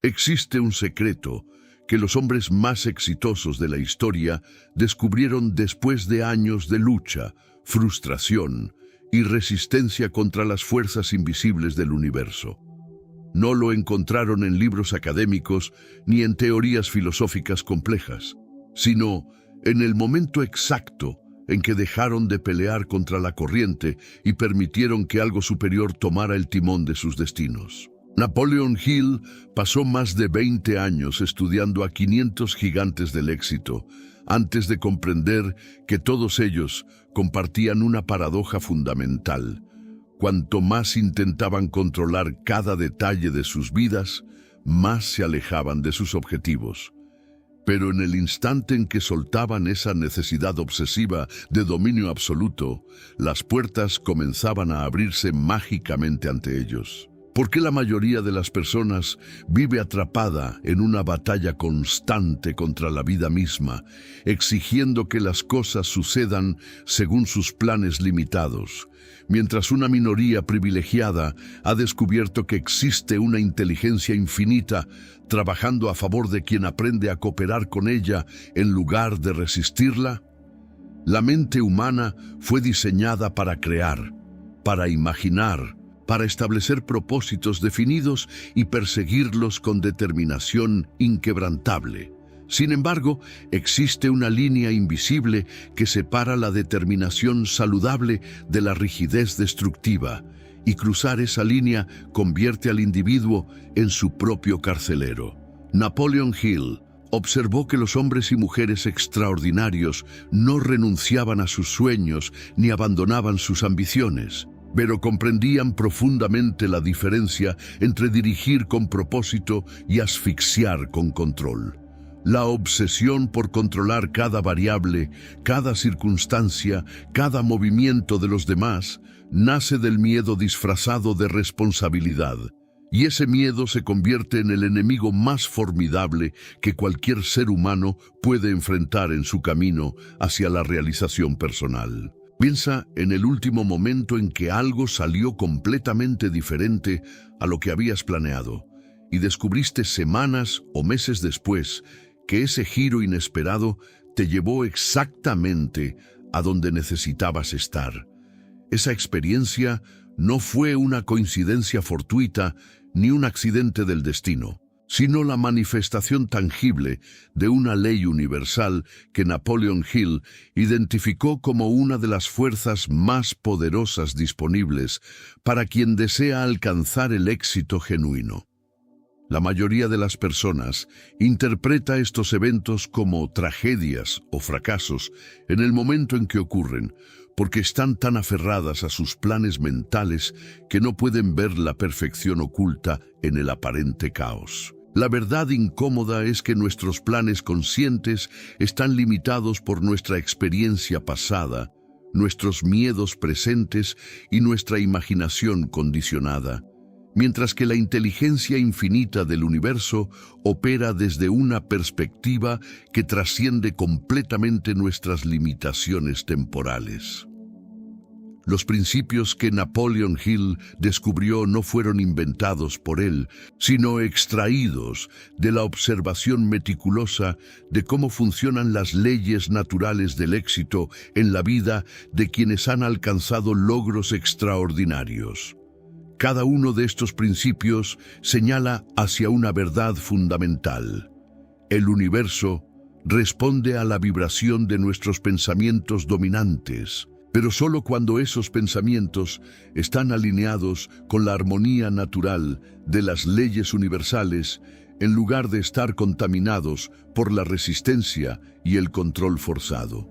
Existe un secreto que los hombres más exitosos de la historia descubrieron después de años de lucha, frustración y resistencia contra las fuerzas invisibles del universo. No lo encontraron en libros académicos ni en teorías filosóficas complejas, sino en el momento exacto en que dejaron de pelear contra la corriente y permitieron que algo superior tomara el timón de sus destinos. Napoleon Hill pasó más de 20 años estudiando a 500 gigantes del éxito antes de comprender que todos ellos compartían una paradoja fundamental. Cuanto más intentaban controlar cada detalle de sus vidas, más se alejaban de sus objetivos. Pero en el instante en que soltaban esa necesidad obsesiva de dominio absoluto, las puertas comenzaban a abrirse mágicamente ante ellos. ¿Por qué la mayoría de las personas vive atrapada en una batalla constante contra la vida misma, exigiendo que las cosas sucedan según sus planes limitados, mientras una minoría privilegiada ha descubierto que existe una inteligencia infinita trabajando a favor de quien aprende a cooperar con ella en lugar de resistirla? La mente humana fue diseñada para crear, para imaginar, para establecer propósitos definidos y perseguirlos con determinación inquebrantable. Sin embargo, existe una línea invisible que separa la determinación saludable de la rigidez destructiva, y cruzar esa línea convierte al individuo en su propio carcelero. Napoleon Hill observó que los hombres y mujeres extraordinarios no renunciaban a sus sueños ni abandonaban sus ambiciones, pero comprendían profundamente la diferencia entre dirigir con propósito y asfixiar con control. La obsesión por controlar cada variable, cada circunstancia, cada movimiento de los demás, nace del miedo disfrazado de responsabilidad, y ese miedo se convierte en el enemigo más formidable que cualquier ser humano puede enfrentar en su camino hacia la realización personal. Piensa en el último momento en que algo salió completamente diferente a lo que habías planeado y descubriste semanas o meses después que ese giro inesperado te llevó exactamente a donde necesitabas estar. Esa experiencia no fue una coincidencia fortuita ni un accidente del destino, sino la manifestación tangible de una ley universal que Napoleon Hill identificó como una de las fuerzas más poderosas disponibles para quien desea alcanzar el éxito genuino. La mayoría de las personas interpreta estos eventos como tragedias o fracasos en el momento en que ocurren, porque están tan aferradas a sus planes mentales que no pueden ver la perfección oculta en el aparente caos. La verdad incómoda es que nuestros planes conscientes están limitados por nuestra experiencia pasada, nuestros miedos presentes y nuestra imaginación condicionada, mientras que la inteligencia infinita del universo opera desde una perspectiva que trasciende completamente nuestras limitaciones temporales. Los principios que Napoleon Hill descubrió no fueron inventados por él, sino extraídos de la observación meticulosa de cómo funcionan las leyes naturales del éxito en la vida de quienes han alcanzado logros extraordinarios. Cada uno de estos principios señala hacia una verdad fundamental. El universo responde a la vibración de nuestros pensamientos dominantes, pero solo cuando esos pensamientos están alineados con la armonía natural de las leyes universales, en lugar de estar contaminados por la resistencia y el control forzado.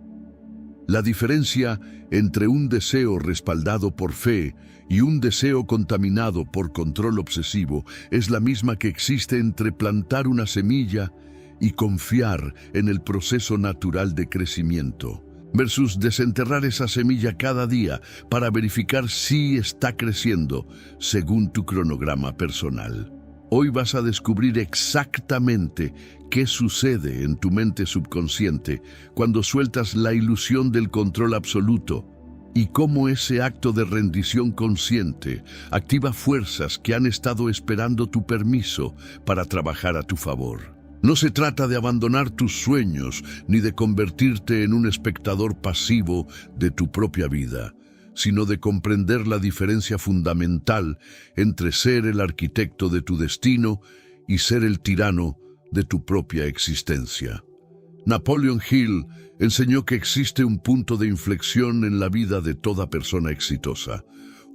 La diferencia entre un deseo respaldado por fe y un deseo contaminado por control obsesivo es la misma que existe entre plantar una semilla y confiar en el proceso natural de crecimiento, versus desenterrar esa semilla cada día para verificar si está creciendo según tu cronograma personal. Hoy vas a descubrir exactamente qué sucede en tu mente subconsciente cuando sueltas la ilusión del control absoluto y cómo ese acto de rendición consciente activa fuerzas que han estado esperando tu permiso para trabajar a tu favor. No se trata de abandonar tus sueños ni de convertirte en un espectador pasivo de tu propia vida, sino de comprender la diferencia fundamental entre ser el arquitecto de tu destino y ser el tirano de tu propia existencia. Napoleon Hill enseñó que existe un punto de inflexión en la vida de toda persona exitosa,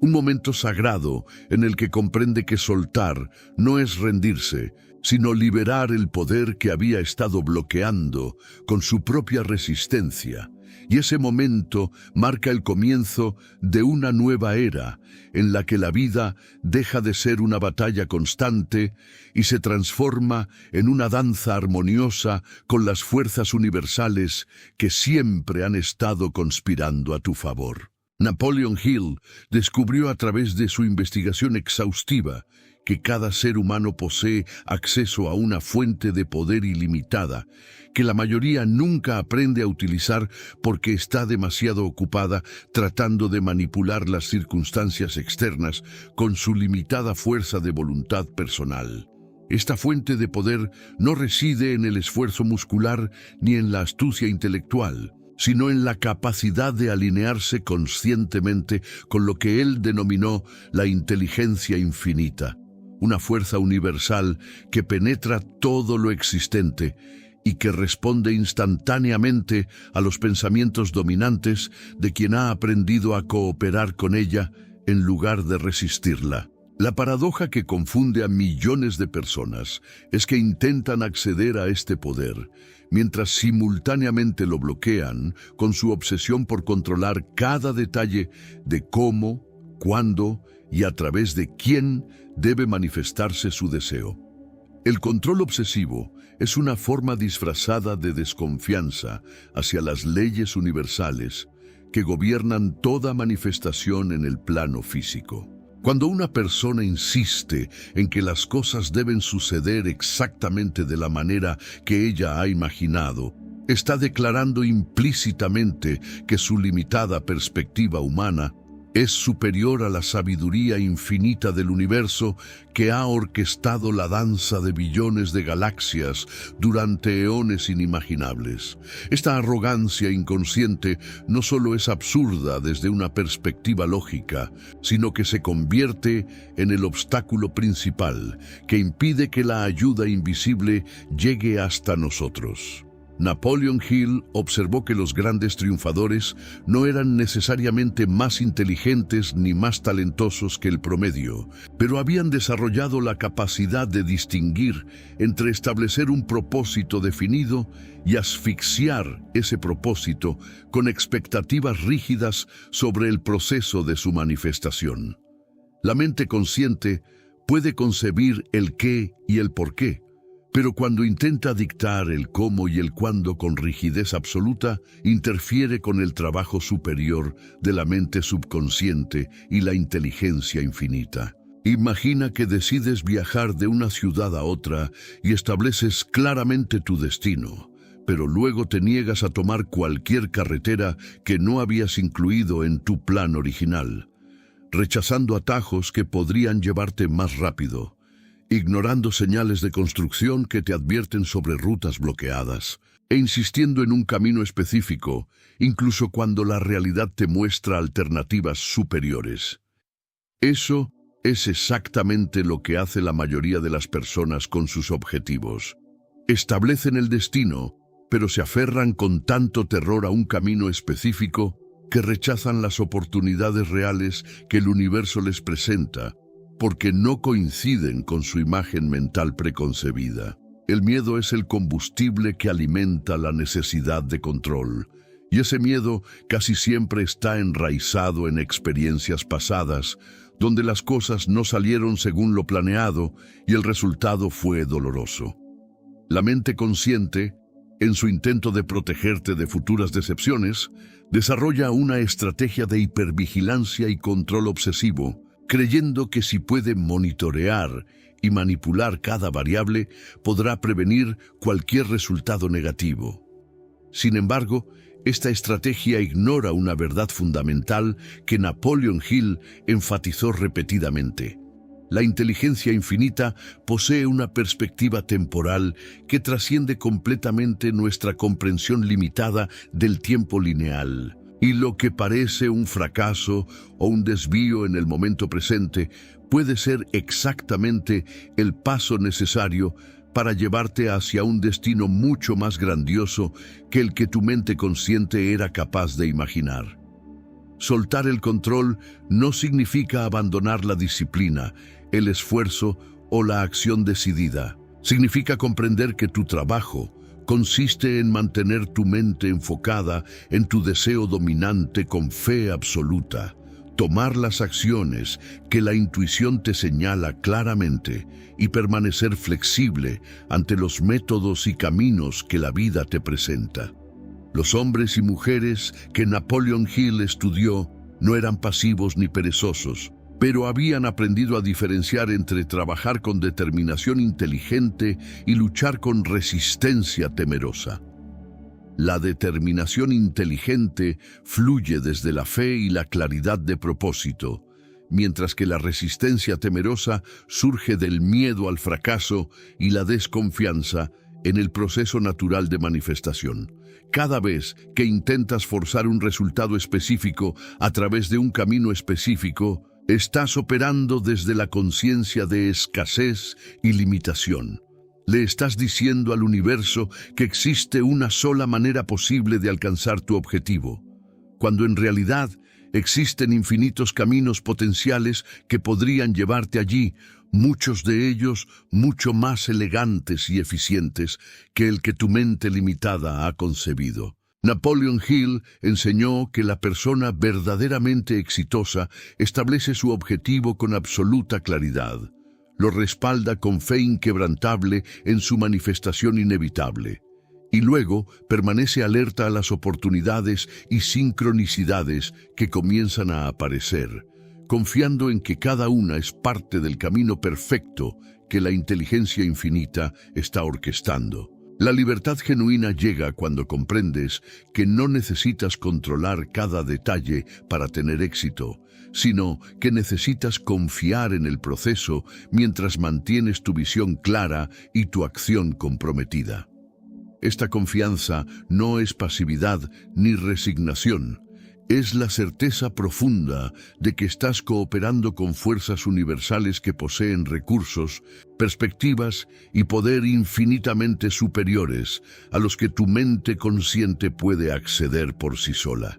un momento sagrado en el que comprende que soltar no es rendirse, sino liberar el poder que había estado bloqueando con su propia resistencia. Y ese momento marca el comienzo de una nueva era en la que la vida deja de ser una batalla constante y se transforma en una danza armoniosa con las fuerzas universales que siempre han estado conspirando a tu favor. Napoleon Hill descubrió a través de su investigación exhaustiva que cada ser humano posee acceso a una fuente de poder ilimitada, que la mayoría nunca aprende a utilizar porque está demasiado ocupada tratando de manipular las circunstancias externas con su limitada fuerza de voluntad personal. Esta fuente de poder no reside en el esfuerzo muscular ni en la astucia intelectual, sino en la capacidad de alinearse conscientemente con lo que él denominó la inteligencia infinita, una fuerza universal que penetra todo lo existente y que responde instantáneamente a los pensamientos dominantes de quien ha aprendido a cooperar con ella en lugar de resistirla. La paradoja que confunde a millones de personas es que intentan acceder a este poder, mientras simultáneamente lo bloquean con su obsesión por controlar cada detalle de cómo, cuándo y a través de quién debe manifestarse su deseo. El control obsesivo es una forma disfrazada de desconfianza hacia las leyes universales que gobiernan toda manifestación en el plano físico. Cuando una persona insiste en que las cosas deben suceder exactamente de la manera que ella ha imaginado, está declarando implícitamente que su limitada perspectiva humana es superior a la sabiduría infinita del universo que ha orquestado la danza de billones de galaxias durante eones inimaginables. Esta arrogancia inconsciente no solo es absurda desde una perspectiva lógica, sino que se convierte en el obstáculo principal que impide que la ayuda invisible llegue hasta nosotros. Napoleon Hill observó que los grandes triunfadores no eran necesariamente más inteligentes ni más talentosos que el promedio, pero habían desarrollado la capacidad de distinguir entre establecer un propósito definido y asfixiar ese propósito con expectativas rígidas sobre el proceso de su manifestación. La mente consciente puede concebir el qué y el por qué, pero cuando intenta dictar el cómo y el cuándo con rigidez absoluta, interfiere con el trabajo superior de la mente subconsciente y la inteligencia infinita. Imagina que decides viajar de una ciudad a otra y estableces claramente tu destino, pero luego te niegas a tomar cualquier carretera que no habías incluido en tu plan original, rechazando atajos que podrían llevarte más rápido, ignorando señales de construcción que te advierten sobre rutas bloqueadas, e insistiendo en un camino específico, incluso cuando la realidad te muestra alternativas superiores. Eso es exactamente lo que hace la mayoría de las personas con sus objetivos. Establecen el destino, pero se aferran con tanto terror a un camino específico que rechazan las oportunidades reales que el universo les presenta, porque no coinciden con su imagen mental preconcebida. El miedo es el combustible que alimenta la necesidad de control, y ese miedo casi siempre está enraizado en experiencias pasadas, donde las cosas no salieron según lo planeado y el resultado fue doloroso. La mente consciente, en su intento de protegerte de futuras decepciones, desarrolla una estrategia de hipervigilancia y control obsesivo, creyendo que si puede monitorear y manipular cada variable, podrá prevenir cualquier resultado negativo. Sin embargo, Esta estrategia ignora una verdad fundamental que Napoleon Hill enfatizó repetidamente. La inteligencia infinita posee una perspectiva temporal que trasciende completamente nuestra comprensión limitada del tiempo lineal. Y lo que parece un fracaso o un desvío en el momento presente puede ser exactamente el paso necesario para llevarte hacia un destino mucho más grandioso que el que tu mente consciente era capaz de imaginar. Soltar el control no significa abandonar la disciplina, el esfuerzo o la acción decidida. Significa comprender que tu trabajo consiste en mantener tu mente enfocada en tu deseo dominante con fe absoluta. Tomar las acciones que la intuición te señala claramente y permanecer flexible ante los métodos y caminos que la vida te presenta. Los hombres y mujeres que Napoleon Hill estudió no eran pasivos ni perezosos, pero habían aprendido a diferenciar entre trabajar con determinación inteligente y luchar con resistencia temerosa. La determinación inteligente fluye desde la fe y la claridad de propósito, mientras que la resistencia temerosa surge del miedo al fracaso y la desconfianza en el proceso natural de manifestación. Cada vez que intentas forzar un resultado específico a través de un camino específico, estás operando desde la conciencia de escasez y limitación. Le estás diciendo al universo que existe una sola manera posible de alcanzar tu objetivo, cuando en realidad existen infinitos caminos potenciales que podrían llevarte allí, muchos de ellos mucho más elegantes y eficientes que el que tu mente limitada ha concebido. Napoleon Hill enseñó que la persona verdaderamente exitosa establece su objetivo con absoluta claridad. Lo respalda con fe inquebrantable en su manifestación inevitable, y luego permanece alerta a las oportunidades y sincronicidades que comienzan a aparecer, confiando en que cada una es parte del camino perfecto que la inteligencia infinita está orquestando. La libertad genuina llega cuando comprendes que no necesitas controlar cada detalle para tener éxito, sino que necesitas confiar en el proceso mientras mantienes tu visión clara y tu acción comprometida. Esta confianza no es pasividad ni resignación, es la certeza profunda de que estás cooperando con fuerzas universales que poseen recursos, perspectivas y poder infinitamente superiores a los que tu mente consciente puede acceder por sí sola.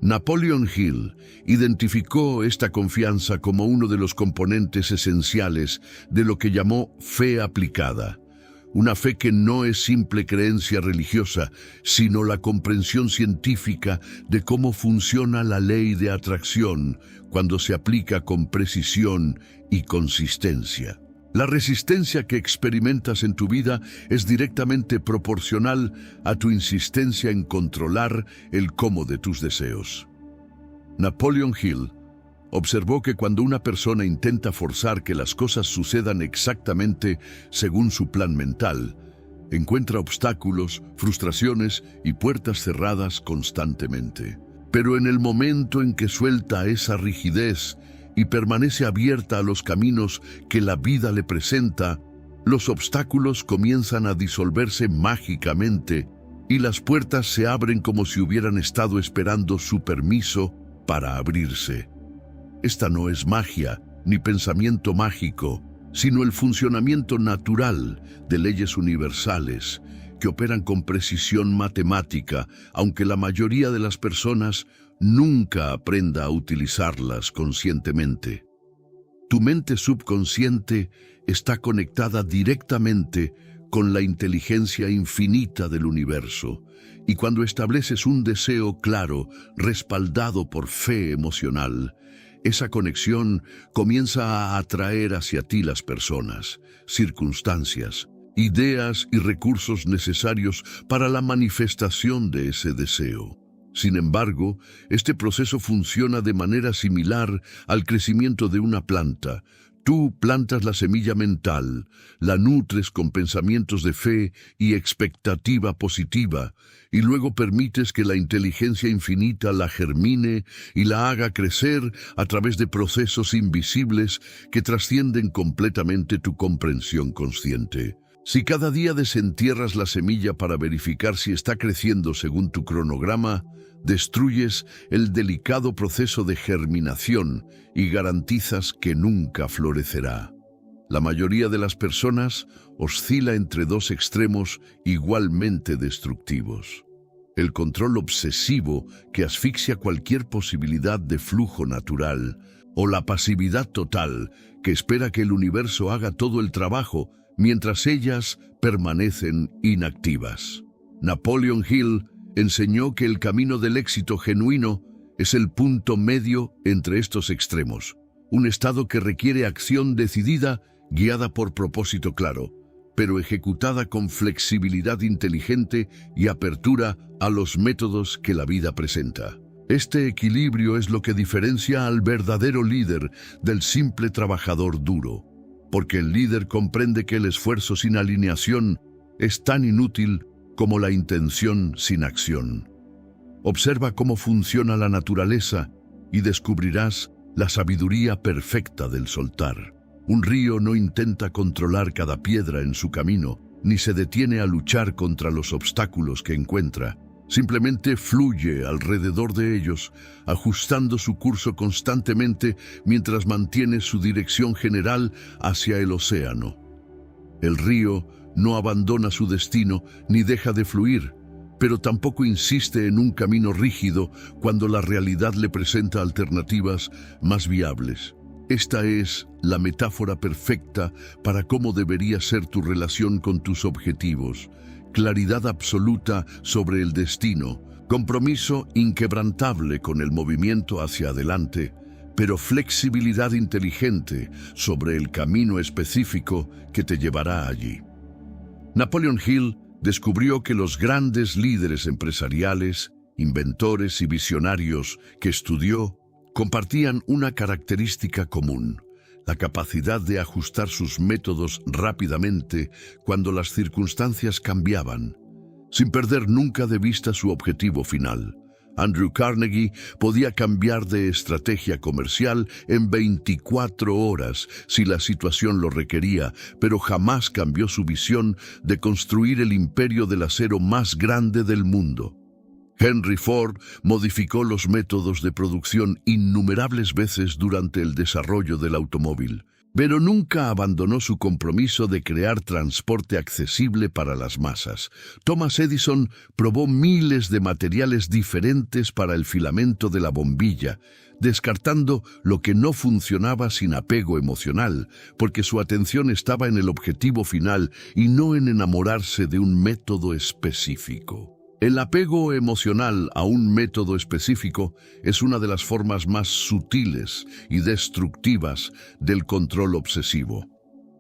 Napoleon Hill identificó esta confianza como uno de los componentes esenciales de lo que llamó fe aplicada. Una fe que no es simple creencia religiosa, sino la comprensión científica de cómo funciona la ley de atracción cuando se aplica con precisión y consistencia. La resistencia que experimentas en tu vida es directamente proporcional a tu insistencia en controlar el cómo de tus deseos. Napoleon Hill observó que cuando una persona intenta forzar que las cosas sucedan exactamente según su plan mental, encuentra obstáculos, frustraciones y puertas cerradas constantemente. Pero en el momento en que suelta esa rigidez y permanece abierta a los caminos que la vida le presenta, los obstáculos comienzan a disolverse mágicamente y las puertas se abren como si hubieran estado esperando su permiso para abrirse. Esta no es magia ni pensamiento mágico, sino el funcionamiento natural de leyes universales que operan con precisión matemática, aunque la mayoría de las personas nunca aprenda a utilizarlas conscientemente. Tu mente subconsciente está conectada directamente con la inteligencia infinita del universo, y cuando estableces un deseo claro, respaldado por fe emocional, esa conexión comienza a atraer hacia ti las personas, circunstancias, ideas y recursos necesarios para la manifestación de ese deseo. Sin embargo, este proceso funciona de manera similar al crecimiento de una planta. Tú plantas la semilla mental, la nutres con pensamientos de fe y expectativa positiva, y luego permites que la inteligencia infinita la germine y la haga crecer a través de procesos invisibles que trascienden completamente tu comprensión consciente. Si cada día desentierras la semilla para verificar si está creciendo según tu cronograma, destruyes el delicado proceso de germinación y garantizas que nunca florecerá. La mayoría de las personas oscila entre dos extremos igualmente destructivos. El control obsesivo que asfixia cualquier posibilidad de flujo natural, o la pasividad total que espera que el universo haga todo el trabajo mientras ellas permanecen inactivas. Napoleon Hill enseñó que el camino del éxito genuino es el punto medio entre estos extremos, un estado que requiere acción decidida, guiada por propósito claro, pero ejecutada con flexibilidad inteligente y apertura a los métodos que la vida presenta. Este equilibrio es lo que diferencia al verdadero líder del simple trabajador duro, porque el líder comprende que el esfuerzo sin alineación es tan inútil como la intención sin acción. Observa cómo funciona la naturaleza y descubrirás la sabiduría perfecta del soltar. Un río no intenta controlar cada piedra en su camino, ni se detiene a luchar contra los obstáculos que encuentra. Simplemente fluye alrededor de ellos, ajustando su curso constantemente mientras mantiene su dirección general hacia el océano. El río no abandona su destino ni deja de fluir, pero tampoco insiste en un camino rígido cuando la realidad le presenta alternativas más viables. Esta es la metáfora perfecta para cómo debería ser tu relación con tus objetivos. Claridad absoluta sobre el destino, compromiso inquebrantable con el movimiento hacia adelante, pero flexibilidad inteligente sobre el camino específico que te llevará allí. Napoleon Hill descubrió que los grandes líderes empresariales, inventores y visionarios que estudió compartían una característica común: la capacidad de ajustar sus métodos rápidamente cuando las circunstancias cambiaban, sin perder nunca de vista su objetivo final. Andrew Carnegie podía cambiar de estrategia comercial en 24 horas si la situación lo requería, pero jamás cambió su visión de construir el imperio del acero más grande del mundo. Henry Ford modificó los métodos de producción innumerables veces durante el desarrollo del automóvil, pero nunca abandonó su compromiso de crear transporte accesible para las masas. Thomas Edison probó miles de materiales diferentes para el filamento de la bombilla, descartando lo que no funcionaba sin apego emocional, porque su atención estaba en el objetivo final y no en enamorarse de un método específico. El apego emocional a un método específico es una de las formas más sutiles y destructivas del control obsesivo.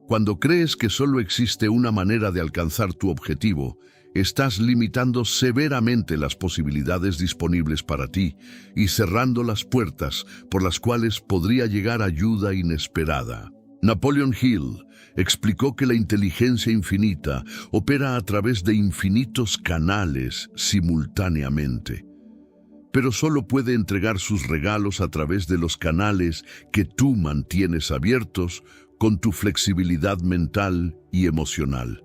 Cuando crees que solo existe una manera de alcanzar tu objetivo, estás limitando severamente las posibilidades disponibles para ti y cerrando las puertas por las cuales podría llegar ayuda inesperada. Napoleon Hill explicó que la inteligencia infinita opera a través de infinitos canales simultáneamente, pero solo puede entregar sus regalos a través de los canales que tú mantienes abiertos con tu flexibilidad mental y emocional.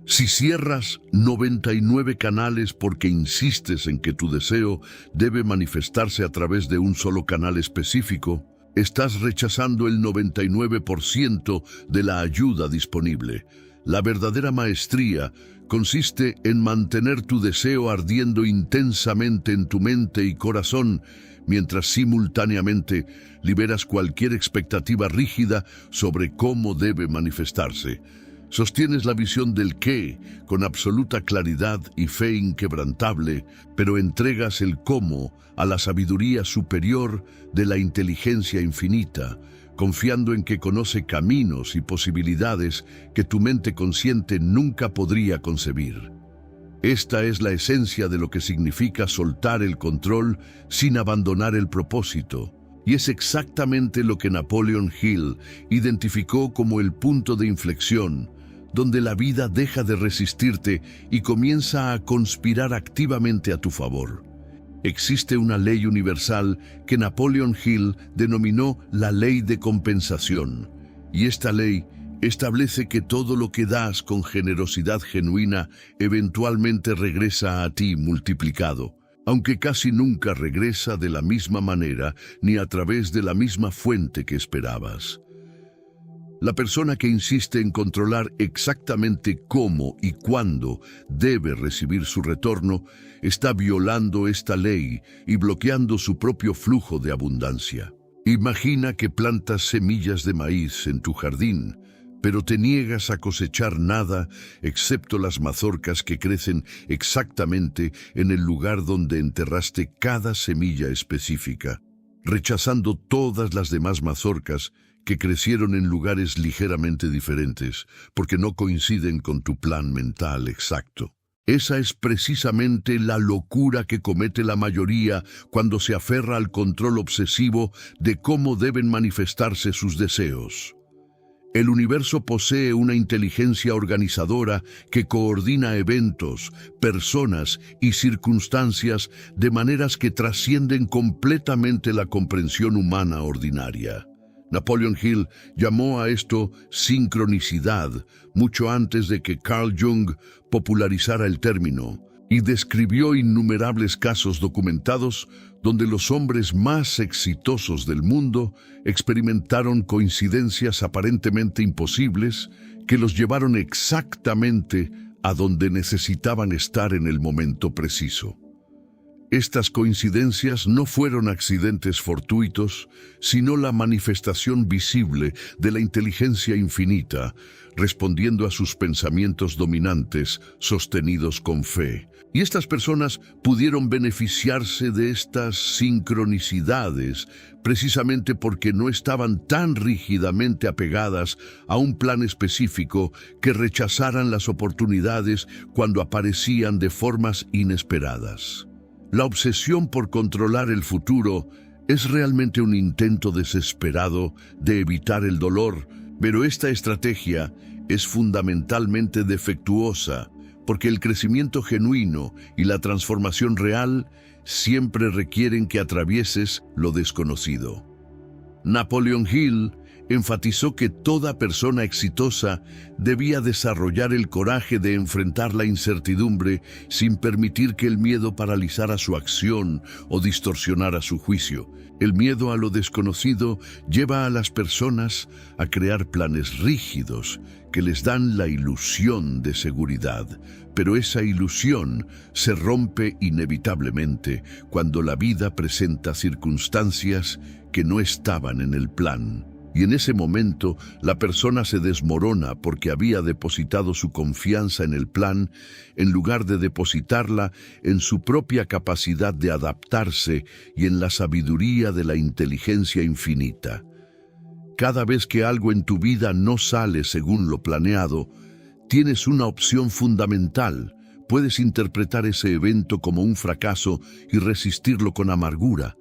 Si cierras 99 canales porque insistes en que tu deseo debe manifestarse a través de un solo canal específico, estás rechazando el 99% de la ayuda disponible. La verdadera maestría consiste en mantener tu deseo ardiendo intensamente en tu mente y corazón, mientras simultáneamente liberas cualquier expectativa rígida sobre cómo debe manifestarse. Sostienes la visión del qué con absoluta claridad y fe inquebrantable, pero entregas el cómo a la sabiduría superior de la inteligencia infinita, confiando en que conoce caminos y posibilidades que tu mente consciente nunca podría concebir. Esta es la esencia de lo que significa soltar el control sin abandonar el propósito, Y es exactamente lo que Napoleon Hill identificó como el punto de inflexión, donde la vida deja de resistirte y comienza a conspirar activamente a tu favor. Existe una ley universal que Napoleon Hill denominó la ley de compensación, y esta ley establece que todo lo que das con generosidad genuina eventualmente regresa a ti multiplicado, aunque casi nunca regresa de la misma manera ni a través de la misma fuente que esperabas. La persona que insiste en controlar exactamente cómo y cuándo debe recibir su retorno está violando esta ley y bloqueando su propio flujo de abundancia. Imagina que plantas semillas de maíz en tu jardín, pero te niegas a cosechar nada excepto las mazorcas que crecen exactamente en el lugar donde enterraste cada semilla específica, rechazando todas las demás mazorcas que crecieron en lugares ligeramente diferentes, porque no coinciden con tu plan mental exacto. Esa es precisamente la locura que comete la mayoría cuando se aferra al control obsesivo de cómo deben manifestarse sus deseos. El universo posee una inteligencia organizadora que coordina eventos, personas y circunstancias de maneras que trascienden completamente la comprensión humana ordinaria. Napoleon Hill llamó a esto sincronicidad mucho antes de que Carl Jung popularizara el término, y describió innumerables casos documentados donde los hombres más exitosos del mundo experimentaron coincidencias aparentemente imposibles que los llevaron exactamente a donde necesitaban estar en el momento preciso. Estas coincidencias no fueron accidentes fortuitos, sino la manifestación visible de la inteligencia infinita, respondiendo a sus pensamientos dominantes, sostenidos con fe. Y estas personas pudieron beneficiarse de estas sincronicidades precisamente porque no estaban tan rígidamente apegadas a un plan específico que rechazaran las oportunidades cuando aparecían de formas inesperadas. La obsesión por controlar el futuro es realmente un intento desesperado de evitar el dolor, pero esta estrategia es fundamentalmente defectuosa, porque el crecimiento genuino y la transformación real siempre requieren que atravieses lo desconocido. Napoleon Hill enfatizó que toda persona exitosa debía desarrollar el coraje de enfrentar la incertidumbre sin permitir que el miedo paralizara su acción o distorsionara su juicio. El miedo a lo desconocido lleva a las personas a crear planes rígidos que les dan la ilusión de seguridad, pero esa ilusión se rompe inevitablemente cuando la vida presenta circunstancias que no estaban en el plan. Y en ese momento la persona se desmorona porque había depositado su confianza en el plan en lugar de depositarla en su propia capacidad de adaptarse y en la sabiduría de la inteligencia infinita. Cada vez que algo en tu vida no sale según lo planeado, tienes una opción fundamental. Puedes interpretar ese evento como un fracaso y resistirlo con amargura.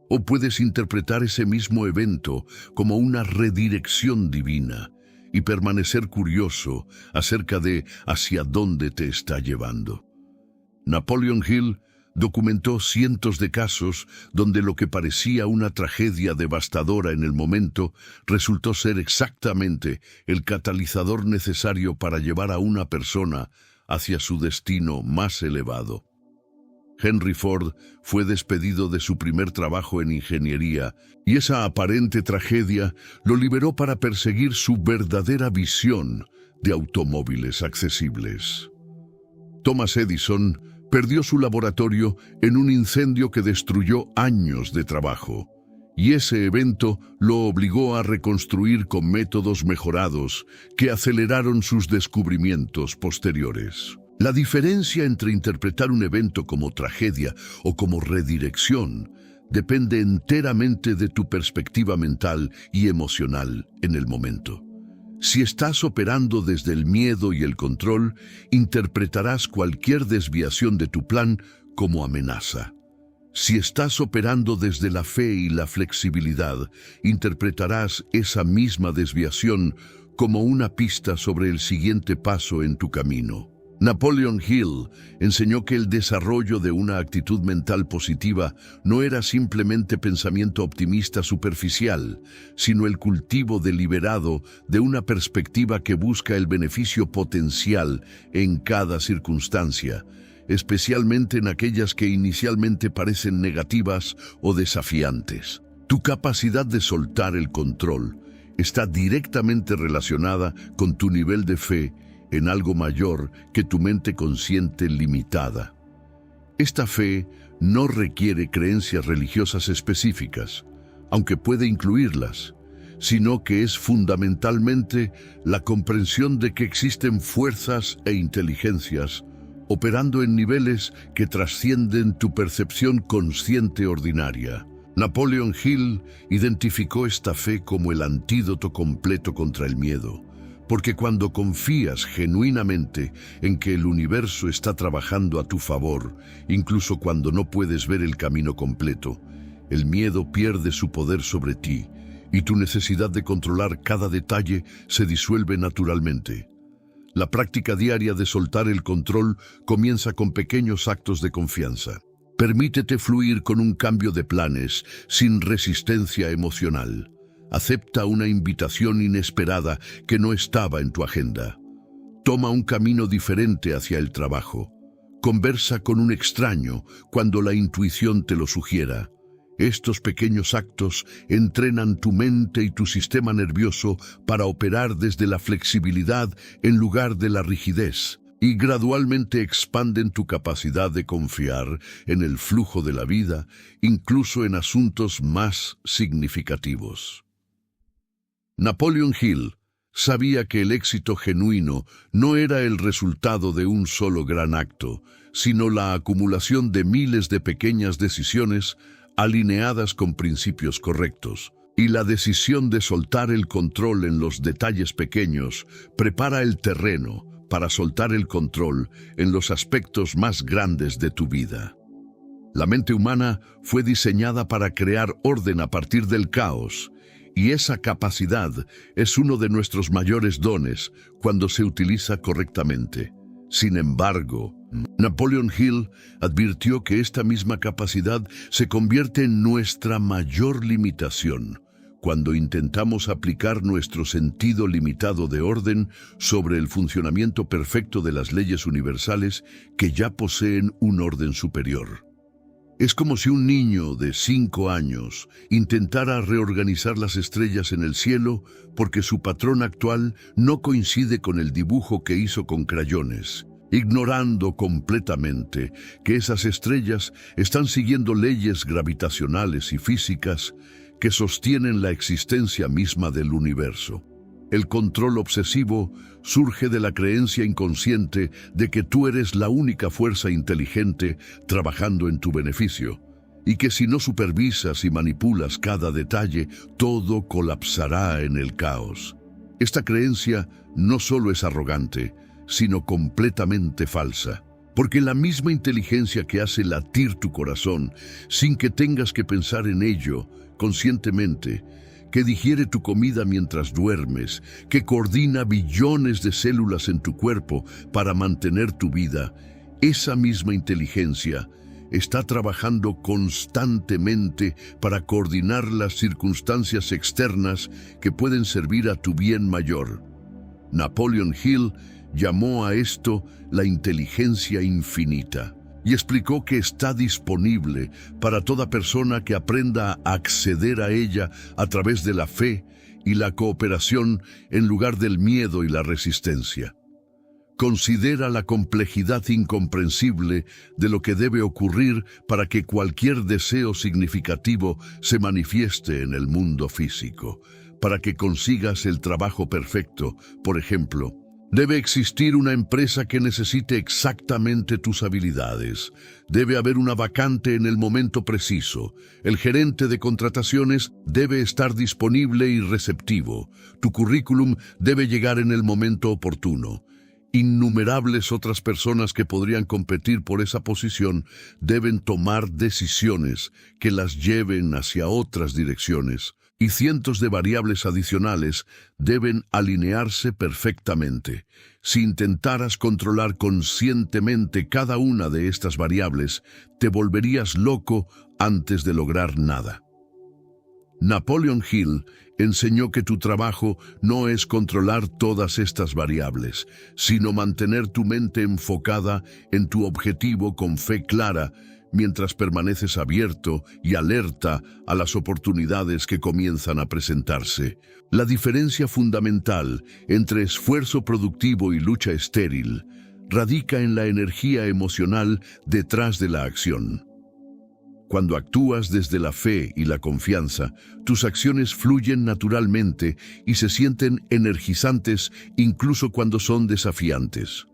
O puedes interpretar ese mismo evento como una redirección divina y permanecer curioso acerca de hacia dónde te está llevando. Napoleon Hill documentó cientos de casos donde lo que parecía una tragedia devastadora en el momento resultó ser exactamente el catalizador necesario para llevar a una persona hacia su destino más elevado. Henry Ford fue despedido de su primer trabajo en ingeniería y esa aparente tragedia lo liberó para perseguir su verdadera visión de automóviles accesibles. Thomas Edison perdió su laboratorio en un incendio que destruyó años de trabajo, y ese evento lo obligó a reconstruir con métodos mejorados que aceleraron sus descubrimientos posteriores. La diferencia entre interpretar un evento como tragedia o como redirección depende enteramente de tu perspectiva mental y emocional en el momento. Si estás operando desde el miedo y el control, interpretarás cualquier desviación de tu plan como amenaza. Si estás operando desde la fe y la flexibilidad, interpretarás esa misma desviación como una pista sobre el siguiente paso en tu camino. Napoleon Hill enseñó que el desarrollo de una actitud mental positiva no era simplemente pensamiento optimista superficial, sino el cultivo deliberado de una perspectiva que busca el beneficio potencial en cada circunstancia, especialmente en aquellas que inicialmente parecen negativas o desafiantes. Tu capacidad de soltar el control está directamente relacionada con tu nivel de fe en algo mayor que tu mente consciente limitada. Esta fe no requiere creencias religiosas específicas, aunque puede incluirlas, sino que es fundamentalmente la comprensión de que existen fuerzas e inteligencias operando en niveles que trascienden tu percepción consciente ordinaria. Napoleon Hill identificó esta fe como el antídoto completo contra el miedo, porque cuando confías genuinamente en que el universo está trabajando a tu favor, incluso cuando no puedes ver el camino completo, el miedo pierde su poder sobre ti y tu necesidad de controlar cada detalle se disuelve naturalmente. La práctica diaria de soltar el control comienza con pequeños actos de confianza. Permítete fluir con un cambio de planes sin resistencia emocional. Acepta una invitación inesperada que no estaba en tu agenda. Toma un camino diferente hacia el trabajo. Conversa con un extraño cuando la intuición te lo sugiera. Estos pequeños actos entrenan tu mente y tu sistema nervioso para operar desde la flexibilidad en lugar de la rigidez, y gradualmente expanden tu capacidad de confiar en el flujo de la vida, incluso en asuntos más significativos. Napoleon Hill sabía que el éxito genuino no era el resultado de un solo gran acto, sino la acumulación de miles de pequeñas decisiones alineadas con principios correctos. Y la decisión de soltar el control en los detalles pequeños prepara el terreno para soltar el control en los aspectos más grandes de tu vida. La mente humana fue diseñada para crear orden a partir del caos, y esa capacidad es uno de nuestros mayores dones cuando se utiliza correctamente. Sin embargo, Napoleon Hill advirtió que esta misma capacidad se convierte en nuestra mayor limitación cuando intentamos aplicar nuestro sentido limitado de orden sobre el funcionamiento perfecto de las leyes universales que ya poseen un orden superior. Es como si un niño de 5 años intentara reorganizar las estrellas en el cielo porque su patrón actual no coincide con el dibujo que hizo con crayones, ignorando completamente que esas estrellas están siguiendo leyes gravitacionales y físicas que sostienen la existencia misma del universo. El control obsesivo surge de la creencia inconsciente de que tú eres la única fuerza inteligente trabajando en tu beneficio, y que si no supervisas y manipulas cada detalle, todo colapsará en el caos. Esta creencia no solo es arrogante, sino completamente falsa, porque la misma inteligencia que hace latir tu corazón sin que tengas que pensar en ello conscientemente, que digiere tu comida mientras duermes, que coordina billones de células en tu cuerpo para mantener tu vida, esa misma inteligencia está trabajando constantemente para coordinar las circunstancias externas que pueden servir a tu bien mayor. Napoleon Hill llamó a esto la inteligencia infinita y explicó que está disponible para toda persona que aprenda a acceder a ella a través de la fe y la cooperación en lugar del miedo y la resistencia. Considera la complejidad incomprensible de lo que debe ocurrir para que cualquier deseo significativo se manifieste en el mundo físico. Para que consigas el trabajo perfecto, por ejemplo, debe existir una empresa que necesite exactamente tus habilidades. Debe haber una vacante en el momento preciso. El gerente de contrataciones debe estar disponible y receptivo. Tu currículum debe llegar en el momento oportuno. Innumerables otras personas que podrían competir por esa posición deben tomar decisiones que las lleven hacia otras direcciones, y cientos de variables adicionales deben alinearse perfectamente. Si intentaras controlar conscientemente cada una de estas variables, te volverías loco antes de lograr nada. Napoleon Hill enseñó que tu trabajo no es controlar todas estas variables, sino mantener tu mente enfocada en tu objetivo con fe clara, mientras permaneces abierto y alerta a las oportunidades que comienzan a presentarse. La diferencia fundamental entre esfuerzo productivo y lucha estéril radica en la energía emocional detrás de la acción. Cuando actúas desde la fe y la confianza, tus acciones fluyen naturalmente y se sienten energizantes incluso cuando son desafiantes.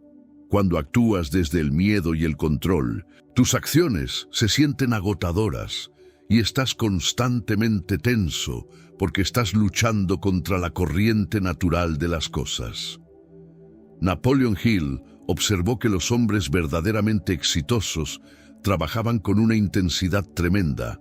Cuando actúas desde el miedo y el control, tus acciones se sienten agotadoras y estás constantemente tenso porque estás luchando contra la corriente natural de las cosas. Napoleon Hill observó que los hombres verdaderamente exitosos trabajaban con una intensidad tremenda,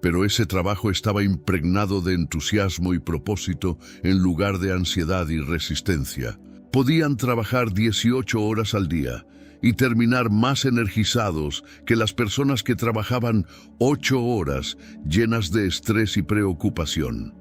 pero ese trabajo estaba impregnado de entusiasmo y propósito en lugar de ansiedad y resistencia. Podían trabajar 18 horas al día y terminar más energizados que las personas que trabajaban 8 horas llenas de estrés y preocupación.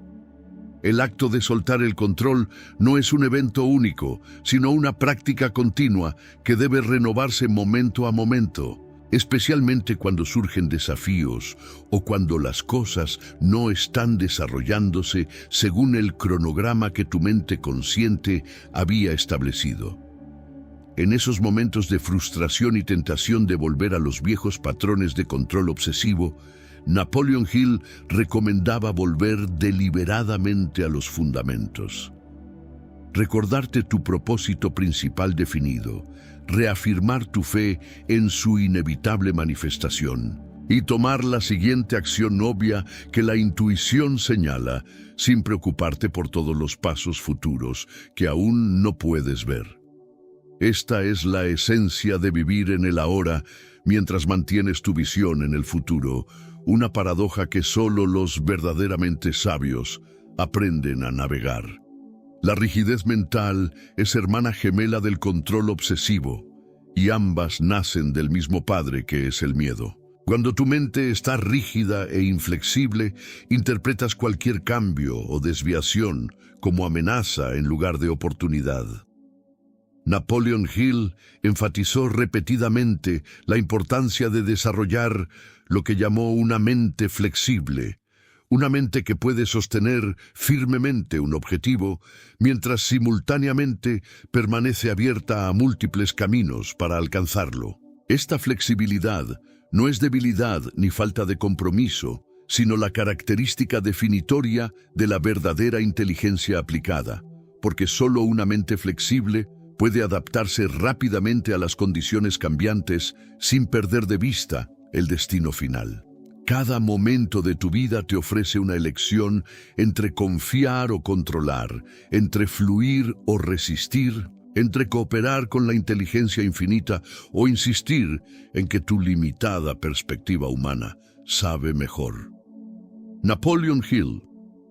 El acto de soltar el control no es un evento único, sino una práctica continua que debe renovarse momento a momento, especialmente cuando surgen desafíos o cuando las cosas no están desarrollándose según el cronograma que tu mente consciente había establecido. En esos momentos de frustración y tentación de volver a los viejos patrones de control obsesivo, Napoleon Hill recomendaba volver deliberadamente a los fundamentos. Recordarte tu propósito principal definido, reafirmar tu fe en su inevitable manifestación y tomar la siguiente acción obvia que la intuición señala, sin preocuparte por todos los pasos futuros que aún no puedes ver. Esta es la esencia de vivir en el ahora mientras mantienes tu visión en el futuro, una paradoja que solo los verdaderamente sabios aprenden a navegar. La rigidez mental es hermana gemela del control obsesivo, y ambas nacen del mismo padre que es el miedo. Cuando tu mente está rígida e inflexible, interpretas cualquier cambio o desviación como amenaza en lugar de oportunidad. Napoleon Hill enfatizó repetidamente la importancia de desarrollar lo que llamó una mente flexible, una mente que puede sostener firmemente un objetivo, mientras simultáneamente permanece abierta a múltiples caminos para alcanzarlo. Esta flexibilidad no es debilidad ni falta de compromiso, sino la característica definitoria de la verdadera inteligencia aplicada, porque solo una mente flexible puede adaptarse rápidamente a las condiciones cambiantes sin perder de vista el destino final. Cada momento de tu vida te ofrece una elección entre confiar o controlar, entre fluir o resistir, entre cooperar con la inteligencia infinita o insistir en que tu limitada perspectiva humana sabe mejor. Napoleon Hill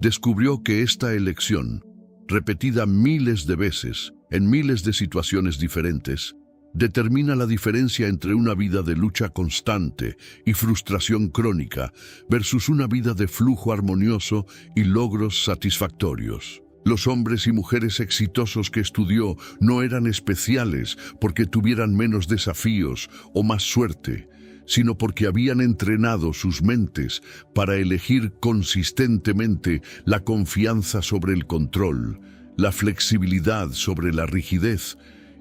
descubrió que esta elección, repetida miles de veces, en miles de situaciones diferentes, determina la diferencia entre una vida de lucha constante y frustración crónica versus una vida de flujo armonioso y logros satisfactorios. Los hombres y mujeres exitosos que estudió no eran especiales porque tuvieran menos desafíos o más suerte, sino porque habían entrenado sus mentes para elegir consistentemente la confianza sobre el control, la flexibilidad sobre la rigidez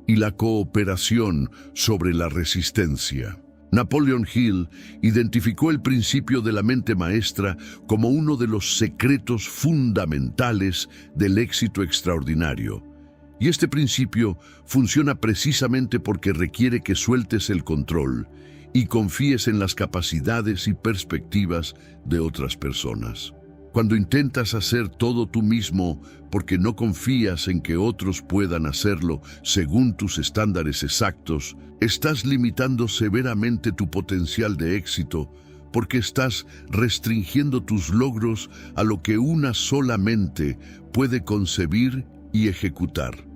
y la cooperación sobre la resistencia. Napoleon Hill identificó el principio de la mente maestra como uno de los secretos fundamentales del éxito extraordinario. Y este principio funciona precisamente porque requiere que sueltes el control y confíes en las capacidades y perspectivas de otras personas. Cuando intentas hacer todo tú mismo porque no confías en que otros puedan hacerlo según tus estándares exactos, estás limitando severamente tu potencial de éxito porque estás restringiendo tus logros a lo que una sola mente puede concebir y ejecutar.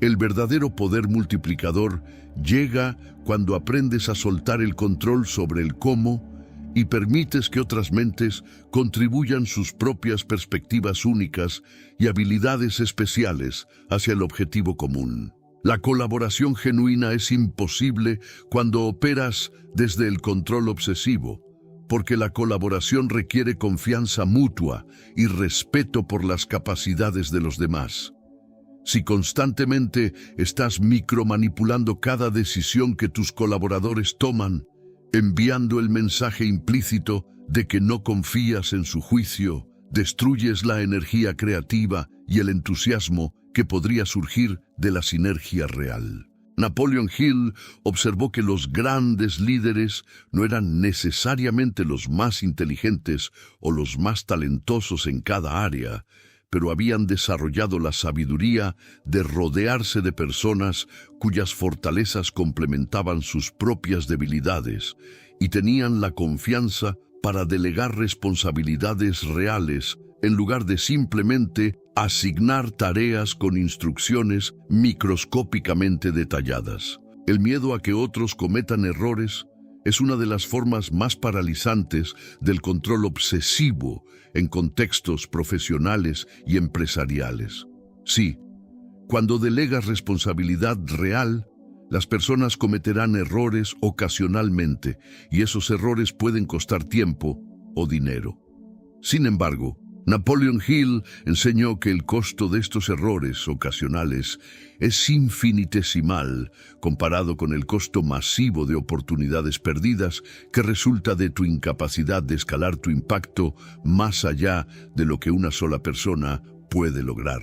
El verdadero poder multiplicador llega cuando aprendes a soltar el control sobre el cómo y permites que otras mentes contribuyan sus propias perspectivas únicas y habilidades especiales hacia el objetivo común. La colaboración genuina es imposible cuando operas desde el control obsesivo, porque la colaboración requiere confianza mutua y respeto por las capacidades de los demás. Si constantemente estás micromanipulando cada decisión que tus colaboradores toman, enviando el mensaje implícito de que no confías en su juicio, destruyes la energía creativa y el entusiasmo que podría surgir de la sinergia real. Napoleon Hill observó que los grandes líderes no eran necesariamente los más inteligentes o los más talentosos en cada área, pero habían desarrollado la sabiduría de rodearse de personas cuyas fortalezas complementaban sus propias debilidades y tenían la confianza para delegar responsabilidades reales en lugar de simplemente asignar tareas con instrucciones microscópicamente detalladas. El miedo a que otros cometan errores es una de las formas más paralizantes del control obsesivo en contextos profesionales y empresariales. Sí, cuando delegas responsabilidad real, las personas cometerán errores ocasionalmente y esos errores pueden costar tiempo o dinero. Sin embargo, Napoleon Hill enseñó que el costo de estos errores ocasionales es infinitesimal comparado con el costo masivo de oportunidades perdidas que resulta de tu incapacidad de escalar tu impacto más allá de lo que una sola persona puede lograr.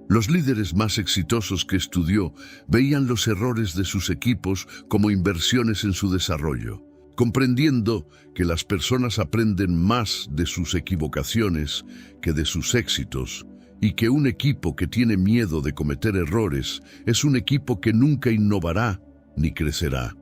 Los líderes más exitosos que estudió veían los errores de sus equipos como inversiones en su desarrollo, comprendiendo que las personas aprenden más de sus equivocaciones que de sus éxitos, y que un equipo que tiene miedo de cometer errores es un equipo que nunca innovará ni crecerá.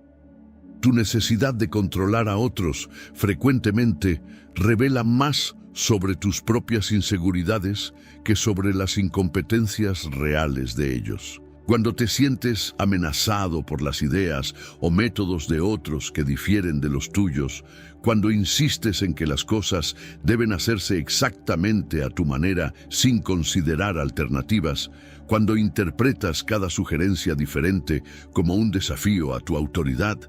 Tu necesidad de controlar a otros frecuentemente revela más sobre tus propias inseguridades que sobre las incompetencias reales de ellos. Cuando te sientes amenazado por las ideas o métodos de otros que difieren de los tuyos, cuando insistes en que las cosas deben hacerse exactamente a tu manera sin considerar alternativas, cuando interpretas cada sugerencia diferente como un desafío a tu autoridad,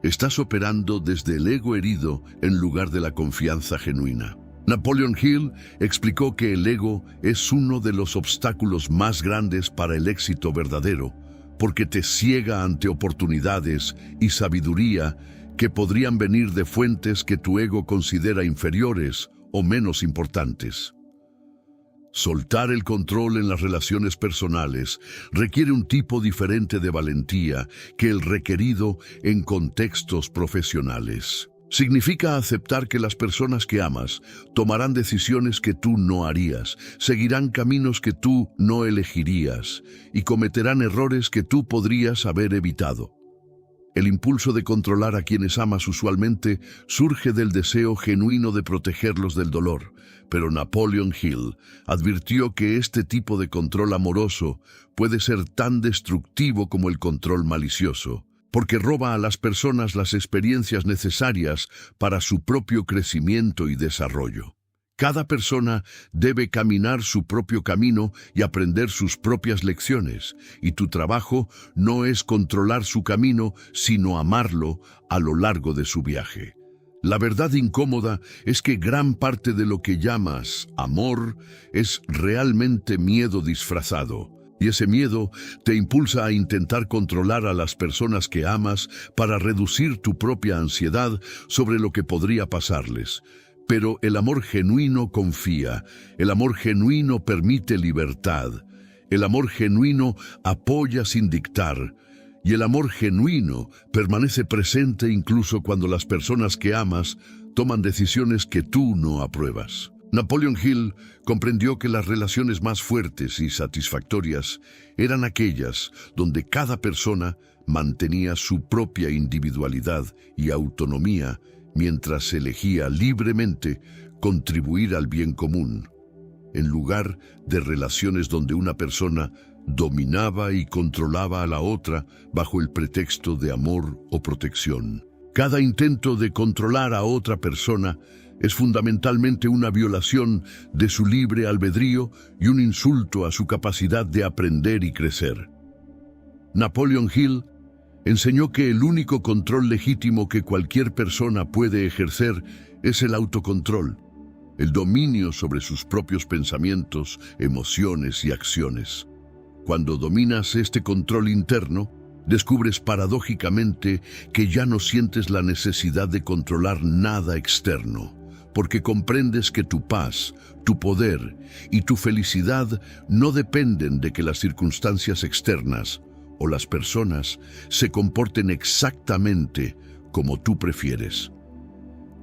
estás operando desde el ego herido en lugar de la confianza genuina. Napoleon Hill explicó que el ego es uno de los obstáculos más grandes para el éxito verdadero, porque te ciega ante oportunidades y sabiduría que podrían venir de fuentes que tu ego considera inferiores o menos importantes. Soltar el control en las relaciones personales requiere un tipo diferente de valentía que el requerido en contextos profesionales. Significa aceptar que las personas que amas tomarán decisiones que tú no harías, seguirán caminos que tú no elegirías y cometerán errores que tú podrías haber evitado. El impulso de controlar a quienes amas usualmente surge del deseo genuino de protegerlos del dolor, pero Napoleon Hill advirtió que este tipo de control amoroso puede ser tan destructivo como el control malicioso, porque roba a las personas las experiencias necesarias para su propio crecimiento y desarrollo. Cada persona debe caminar su propio camino y aprender sus propias lecciones, y tu trabajo no es controlar su camino, sino amarlo a lo largo de su viaje. La verdad incómoda es que gran parte de lo que llamas amor es realmente miedo disfrazado. Y ese miedo te impulsa a intentar controlar a las personas que amas para reducir tu propia ansiedad sobre lo que podría pasarles. Pero el amor genuino confía, el amor genuino permite libertad, el amor genuino apoya sin dictar, y el amor genuino permanece presente incluso cuando las personas que amas toman decisiones que tú no apruebas. Napoleon Hill comprendió que las relaciones más fuertes y satisfactorias eran aquellas donde cada persona mantenía su propia individualidad y autonomía mientras elegía libremente contribuir al bien común, en lugar de relaciones donde una persona dominaba y controlaba a la otra bajo el pretexto de amor o protección. Cada intento de controlar a otra persona es fundamentalmente una violación de su libre albedrío y un insulto a su capacidad de aprender y crecer. Napoleon Hill enseñó que el único control legítimo que cualquier persona puede ejercer es el autocontrol, el dominio sobre sus propios pensamientos, emociones y acciones. Cuando dominas este control interno, descubres paradójicamente que ya no sientes la necesidad de controlar nada externo, porque comprendes que tu paz, tu poder y tu felicidad no dependen de que las circunstancias externas o las personas se comporten exactamente como tú prefieres.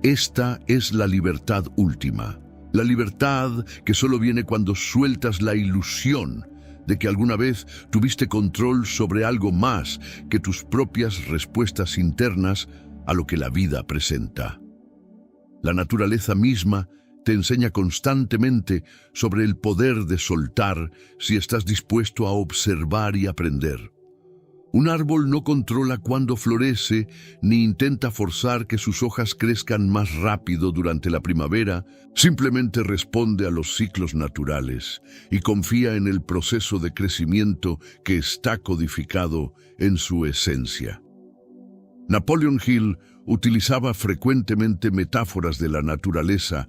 Esta es la libertad última, la libertad que solo viene cuando sueltas la ilusión de que alguna vez tuviste control sobre algo más que tus propias respuestas internas a lo que la vida presenta. La naturaleza misma te enseña constantemente sobre el poder de soltar si estás dispuesto a observar y aprender. Un árbol no controla cuándo florece ni intenta forzar que sus hojas crezcan más rápido durante la primavera, simplemente responde a los ciclos naturales y confía en el proceso de crecimiento que está codificado en su esencia. Napoleon Hill utilizaba frecuentemente metáforas de la naturaleza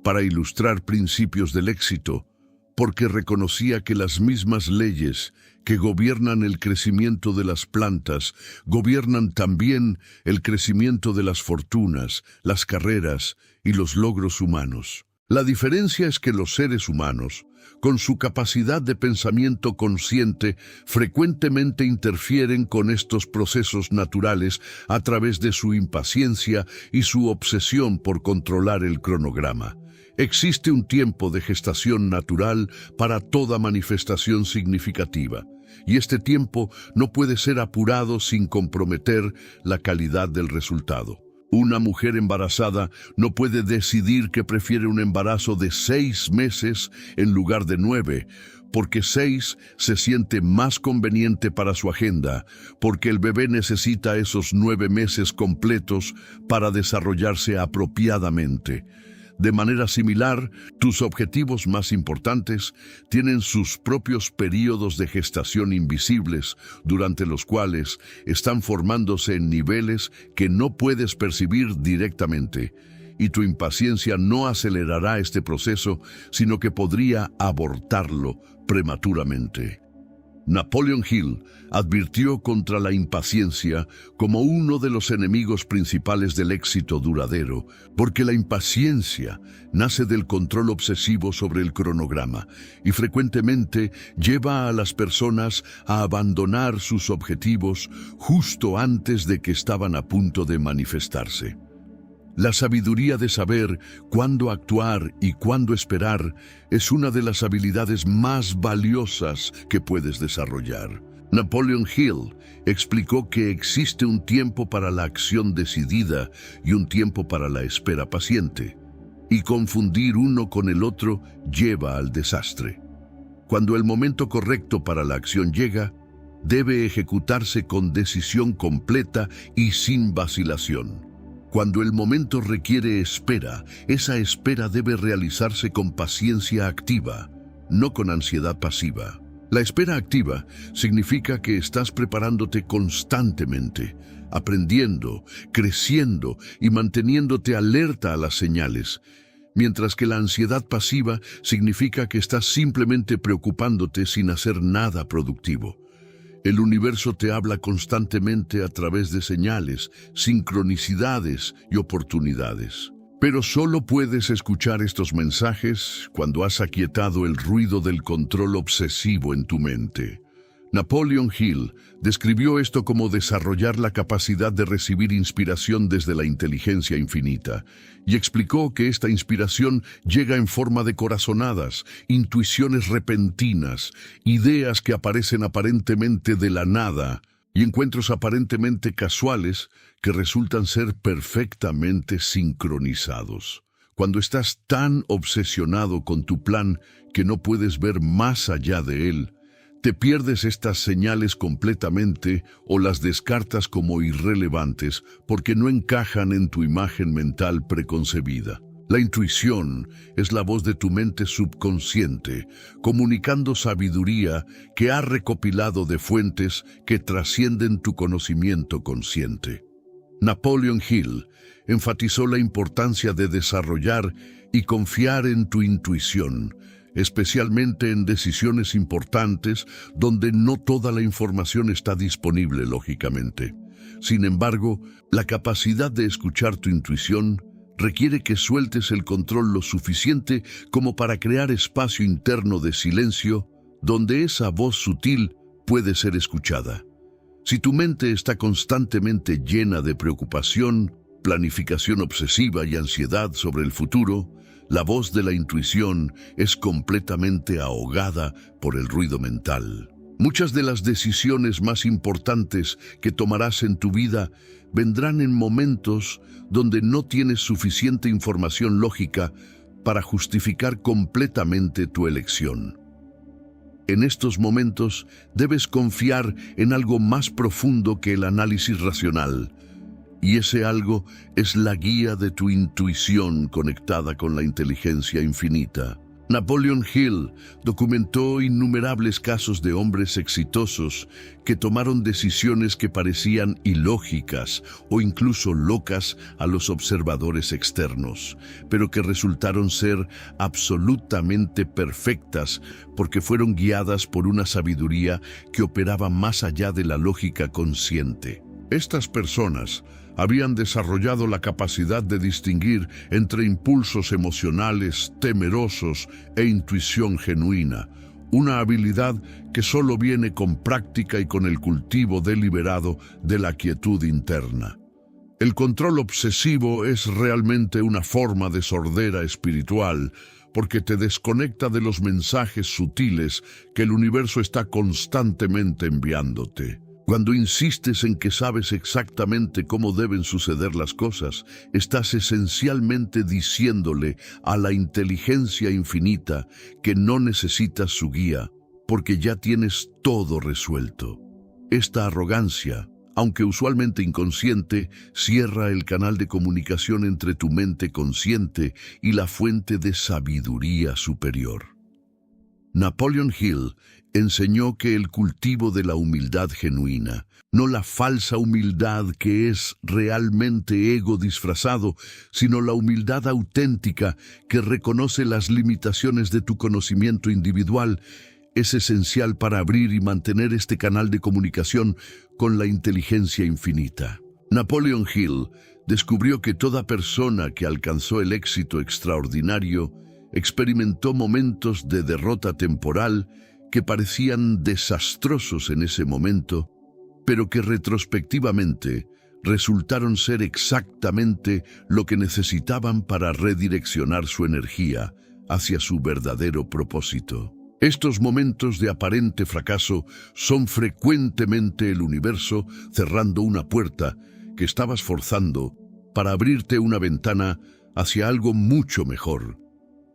para ilustrar principios del éxito, porque reconocía que las mismas leyes que gobiernan el crecimiento de las plantas gobiernan también el crecimiento de las fortunas, las carreras y los logros humanos. La diferencia es que los seres humanos, con su capacidad de pensamiento consciente, frecuentemente interfieren con estos procesos naturales a través de su impaciencia y su obsesión por controlar el cronograma. Existe un tiempo de gestación natural para toda manifestación significativa, y este tiempo no puede ser apurado sin comprometer la calidad del resultado. Una mujer embarazada no puede decidir que prefiere un embarazo de 6 meses en lugar de 9, porque 6 se siente más conveniente para su agenda, porque el bebé necesita esos 9 meses completos para desarrollarse apropiadamente. De manera similar, tus objetivos más importantes tienen sus propios períodos de gestación invisibles, durante los cuales están formándose en niveles que no puedes percibir directamente, y tu impaciencia no acelerará este proceso, sino que podría abortarlo prematuramente. Napoleon Hill advirtió contra la impaciencia como uno de los enemigos principales del éxito duradero, porque la impaciencia nace del control obsesivo sobre el cronograma y frecuentemente lleva a las personas a abandonar sus objetivos justo antes de que estaban a punto de manifestarse. La sabiduría de saber cuándo actuar y cuándo esperar es una de las habilidades más valiosas que puedes desarrollar. Napoleon Hill explicó que existe un tiempo para la acción decidida y un tiempo para la espera paciente, y confundir uno con el otro lleva al desastre. Cuando el momento correcto para la acción llega, debe ejecutarse con decisión completa y sin vacilación. Cuando el momento requiere espera, esa espera debe realizarse con paciencia activa, no con ansiedad pasiva. La espera activa significa que estás preparándote constantemente, aprendiendo, creciendo y manteniéndote alerta a las señales, mientras que la ansiedad pasiva significa que estás simplemente preocupándote sin hacer nada productivo. El universo te habla constantemente a través de señales, sincronicidades y oportunidades. Pero solo puedes escuchar estos mensajes cuando has aquietado el ruido del control obsesivo en tu mente. Napoleon Hill describió esto como desarrollar la capacidad de recibir inspiración desde la inteligencia infinita, y explicó que esta inspiración llega en forma de corazonadas, intuiciones repentinas, ideas que aparecen aparentemente de la nada, y encuentros aparentemente casuales que resultan ser perfectamente sincronizados. Cuando estás tan obsesionado con tu plan que no puedes ver más allá de él, te pierdes estas señales completamente o las descartas como irrelevantes porque no encajan en tu imagen mental preconcebida. La intuición es la voz de tu mente subconsciente, comunicando sabiduría que ha recopilado de fuentes que trascienden tu conocimiento consciente. Napoleon Hill enfatizó la importancia de desarrollar y confiar en tu intuición, especialmente en decisiones importantes donde no toda la información está disponible lógicamente. Sin embargo, la capacidad de escuchar tu intuición requiere que sueltes el control lo suficiente como para crear espacio interno de silencio donde esa voz sutil puede ser escuchada. Si tu mente está constantemente llena de preocupación, planificación obsesiva y ansiedad sobre el futuro, la voz de la intuición es completamente ahogada por el ruido mental. Muchas de las decisiones más importantes que tomarás en tu vida vendrán en momentos donde no tienes suficiente información lógica para justificar completamente tu elección. En estos momentos debes confiar en algo más profundo que el análisis racional, y ese algo es la guía de tu intuición conectada con la inteligencia infinita. Napoleon Hill documentó innumerables casos de hombres exitosos que tomaron decisiones que parecían ilógicas o incluso locas a los observadores externos, pero que resultaron ser absolutamente perfectas porque fueron guiadas por una sabiduría que operaba más allá de la lógica consciente. Estas personas habían desarrollado la capacidad de distinguir entre impulsos emocionales temerosos e intuición genuina, una habilidad que solo viene con práctica y con el cultivo deliberado de la quietud interna. El control obsesivo es realmente una forma de sordera espiritual, porque te desconecta de los mensajes sutiles que el universo está constantemente enviándote. Cuando insistes en que sabes exactamente cómo deben suceder las cosas, estás esencialmente diciéndole a la inteligencia infinita que no necesitas su guía, porque ya tienes todo resuelto. Esta arrogancia, aunque usualmente inconsciente, cierra el canal de comunicación entre tu mente consciente y la fuente de sabiduría superior. Napoleon Hill enseñó que el cultivo de la humildad genuina, no la falsa humildad que es realmente ego disfrazado, sino la humildad auténtica que reconoce las limitaciones de tu conocimiento individual, es esencial para abrir y mantener este canal de comunicación con la inteligencia infinita. Napoleon Hill descubrió que toda persona que alcanzó el éxito extraordinario experimentó momentos de derrota temporal que parecían desastrosos en ese momento, pero que retrospectivamente resultaron ser exactamente lo que necesitaban para redireccionar su energía hacia su verdadero propósito. Estos momentos de aparente fracaso son frecuentemente el universo cerrando una puerta que estabas forzando para abrirte una ventana hacia algo mucho mejor.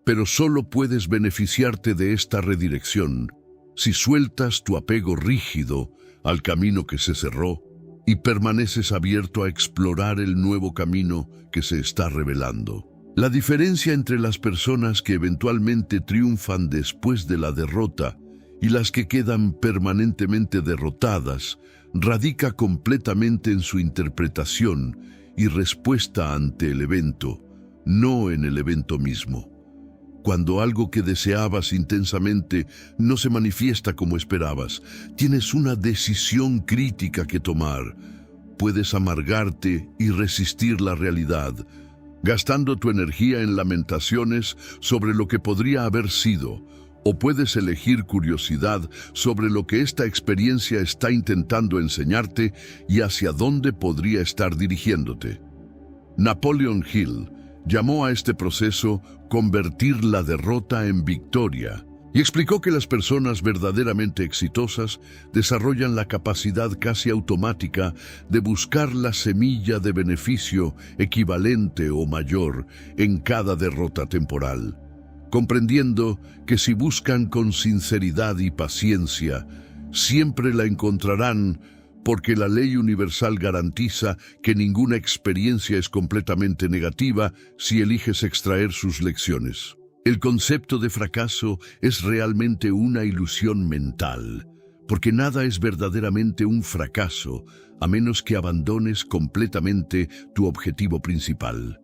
Pero solo puedes beneficiarte de esta redirección si sueltas tu apego rígido al camino que se cerró y permaneces abierto a explorar el nuevo camino que se está revelando. La diferencia entre las personas que eventualmente triunfan después de la derrota y las que quedan permanentemente derrotadas radica completamente en su interpretación y respuesta ante el evento, no en el evento mismo. Cuando algo que deseabas intensamente no se manifiesta como esperabas, tienes una decisión crítica que tomar. Puedes amargarte y resistir la realidad, gastando tu energía en lamentaciones sobre lo que podría haber sido, O puedes elegir curiosidad sobre lo que esta experiencia está intentando enseñarte y hacia dónde podría estar dirigiéndote. Napoleon Hill llamó a este proceso convertir la derrota en victoria y explicó que las personas verdaderamente exitosas desarrollan la capacidad casi automática de buscar la semilla de beneficio equivalente o mayor en cada derrota temporal, comprendiendo que si buscan con sinceridad y paciencia, siempre la encontrarán, porque la ley universal garantiza que ninguna experiencia es completamente negativa si eliges extraer sus lecciones. El concepto de fracaso es realmente una ilusión mental, porque nada es verdaderamente un fracaso a menos que abandones completamente tu objetivo principal.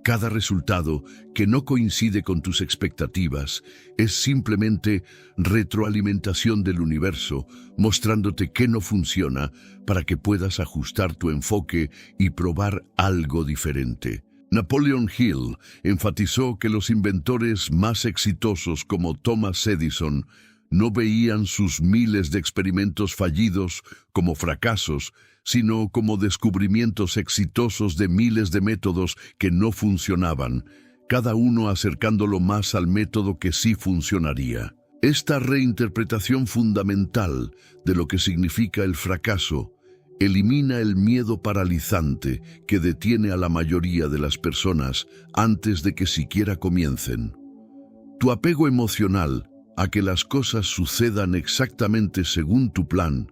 Cada resultado que no coincide con tus expectativas es simplemente retroalimentación del universo, mostrándote qué no funciona para que puedas ajustar tu enfoque y probar algo diferente. Napoleon Hill enfatizó que los inventores más exitosos como Thomas Edison no veían sus miles de experimentos fallidos como fracasos, sino como descubrimientos exitosos de miles de métodos que no funcionaban, cada uno acercándolo más al método que sí funcionaría. Esta reinterpretación fundamental de lo que significa el fracaso elimina el miedo paralizante que detiene a la mayoría de las personas antes de que siquiera comiencen. Tu apego emocional a que las cosas sucedan exactamente según tu plan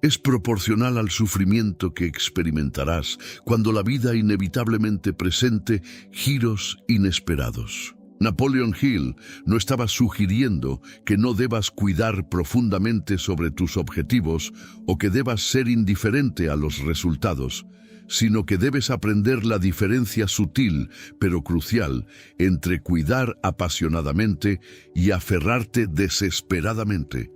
es proporcional al sufrimiento que experimentarás cuando la vida inevitablemente presente giros inesperados. Napoleon Hill no estaba sugiriendo que no debas cuidar profundamente sobre tus objetivos o que debas ser indiferente a los resultados, sino que debes aprender la diferencia sutil pero crucial entre cuidar apasionadamente y aferrarte desesperadamente.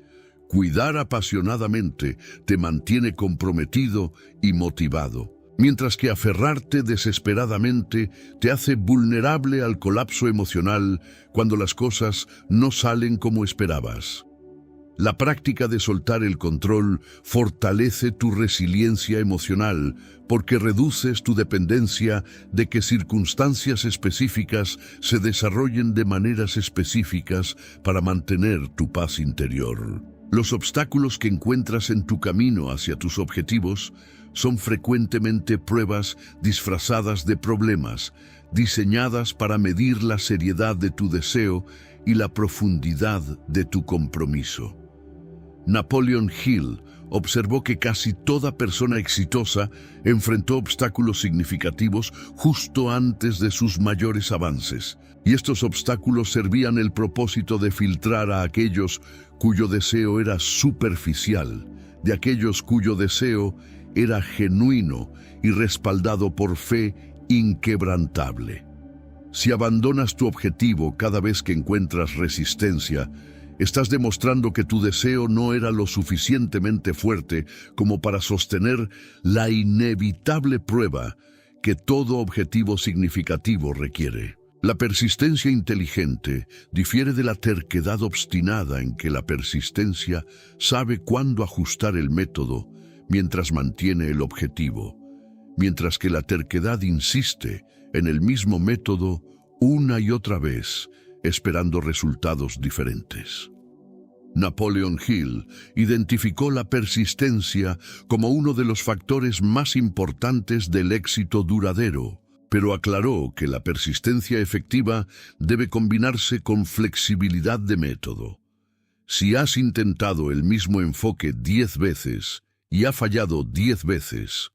Cuidar apasionadamente te mantiene comprometido y motivado, mientras que aferrarte desesperadamente te hace vulnerable al colapso emocional cuando las cosas no salen como esperabas. La práctica de soltar el control fortalece tu resiliencia emocional porque reduces tu dependencia de que circunstancias específicas se desarrollen de maneras específicas para mantener tu paz interior. Los obstáculos que encuentras en tu camino hacia tus objetivos son frecuentemente pruebas disfrazadas de problemas, diseñadas para medir la seriedad de tu deseo y la profundidad de tu compromiso. Napoleon Hill observó que casi toda persona exitosa enfrentó obstáculos significativos justo antes de sus mayores avances, y estos obstáculos servían el propósito de filtrar a aquellos cuyo deseo era superficial, de aquellos cuyo deseo era genuino y respaldado por fe inquebrantable. Si abandonas tu objetivo cada vez que encuentras resistencia, estás demostrando que tu deseo no era lo suficientemente fuerte como para sostener la inevitable prueba que todo objetivo significativo requiere. La persistencia inteligente difiere de la terquedad obstinada en que la persistencia sabe cuándo ajustar el método mientras mantiene el objetivo, mientras que la terquedad insiste en el mismo método una y otra vez, esperando resultados diferentes. Napoleon Hill identificó la persistencia como uno de los factores más importantes del éxito duradero, pero aclaró que la persistencia efectiva debe combinarse con flexibilidad de método. Si has intentado el mismo enfoque 10 veces y ha fallado 10 veces,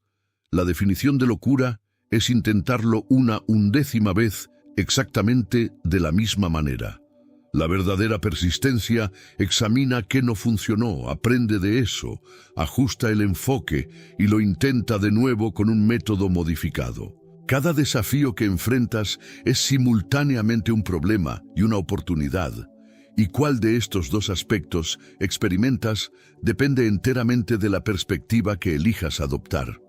la definición de locura es intentarlo una 1/10 vez exactamente de la misma manera. La verdadera persistencia examina qué no funcionó, aprende de eso, ajusta el enfoque y lo intenta de nuevo con un método modificado. Cada desafío que enfrentas es simultáneamente un problema y una oportunidad, y cuál de estos dos aspectos experimentas depende enteramente de la perspectiva que elijas adoptar.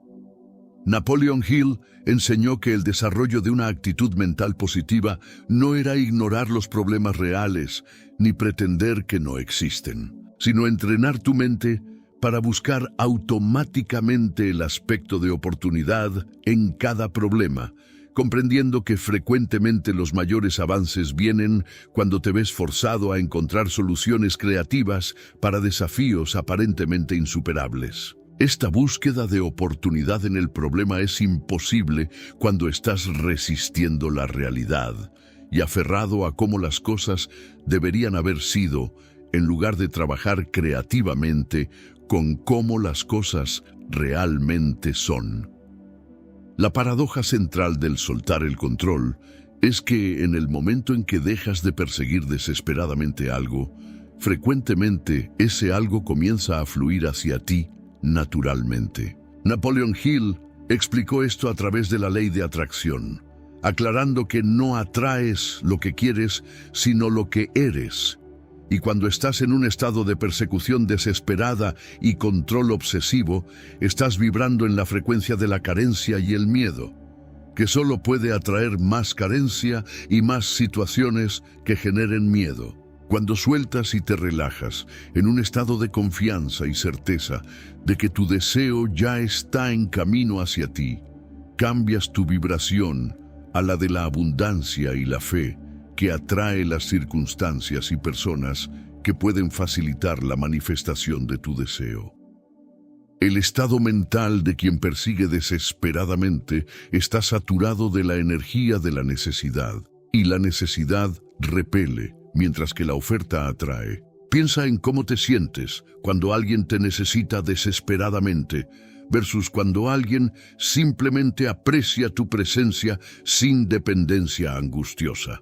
Napoleon Hill enseñó que el desarrollo de una actitud mental positiva no era ignorar los problemas reales ni pretender que no existen, sino entrenar tu mente para buscar automáticamente el aspecto de oportunidad en cada problema, comprendiendo que frecuentemente los mayores avances vienen cuando te ves forzado a encontrar soluciones creativas para desafíos aparentemente insuperables. Esta búsqueda de oportunidad en el problema es imposible cuando estás resistiendo la realidad y aferrado a cómo las cosas deberían haber sido, en lugar de trabajar creativamente con cómo las cosas realmente son. La paradoja central del soltar el control es que en el momento en que dejas de perseguir desesperadamente algo, frecuentemente ese algo comienza a fluir hacia ti naturalmente. Napoleon Hill explicó esto a través de la ley de atracción, aclarando que no atraes lo que quieres, sino lo que eres. Y cuando estás en un estado de persecución desesperada y control obsesivo, estás vibrando en la frecuencia de la carencia y el miedo, que solo puede atraer más carencia y más situaciones que generen miedo. Cuando sueltas y te relajas en un estado de confianza y certeza de que tu deseo ya está en camino hacia ti, cambias tu vibración a la de la abundancia y la fe, que atrae las circunstancias y personas que pueden facilitar la manifestación de tu deseo. El estado mental de quien persigue desesperadamente está saturado de la energía de la necesidad, y la necesidad repele, mientras que la oferta atrae. Piensa en cómo te sientes cuando alguien te necesita desesperadamente, versus cuando alguien simplemente aprecia tu presencia sin dependencia angustiosa.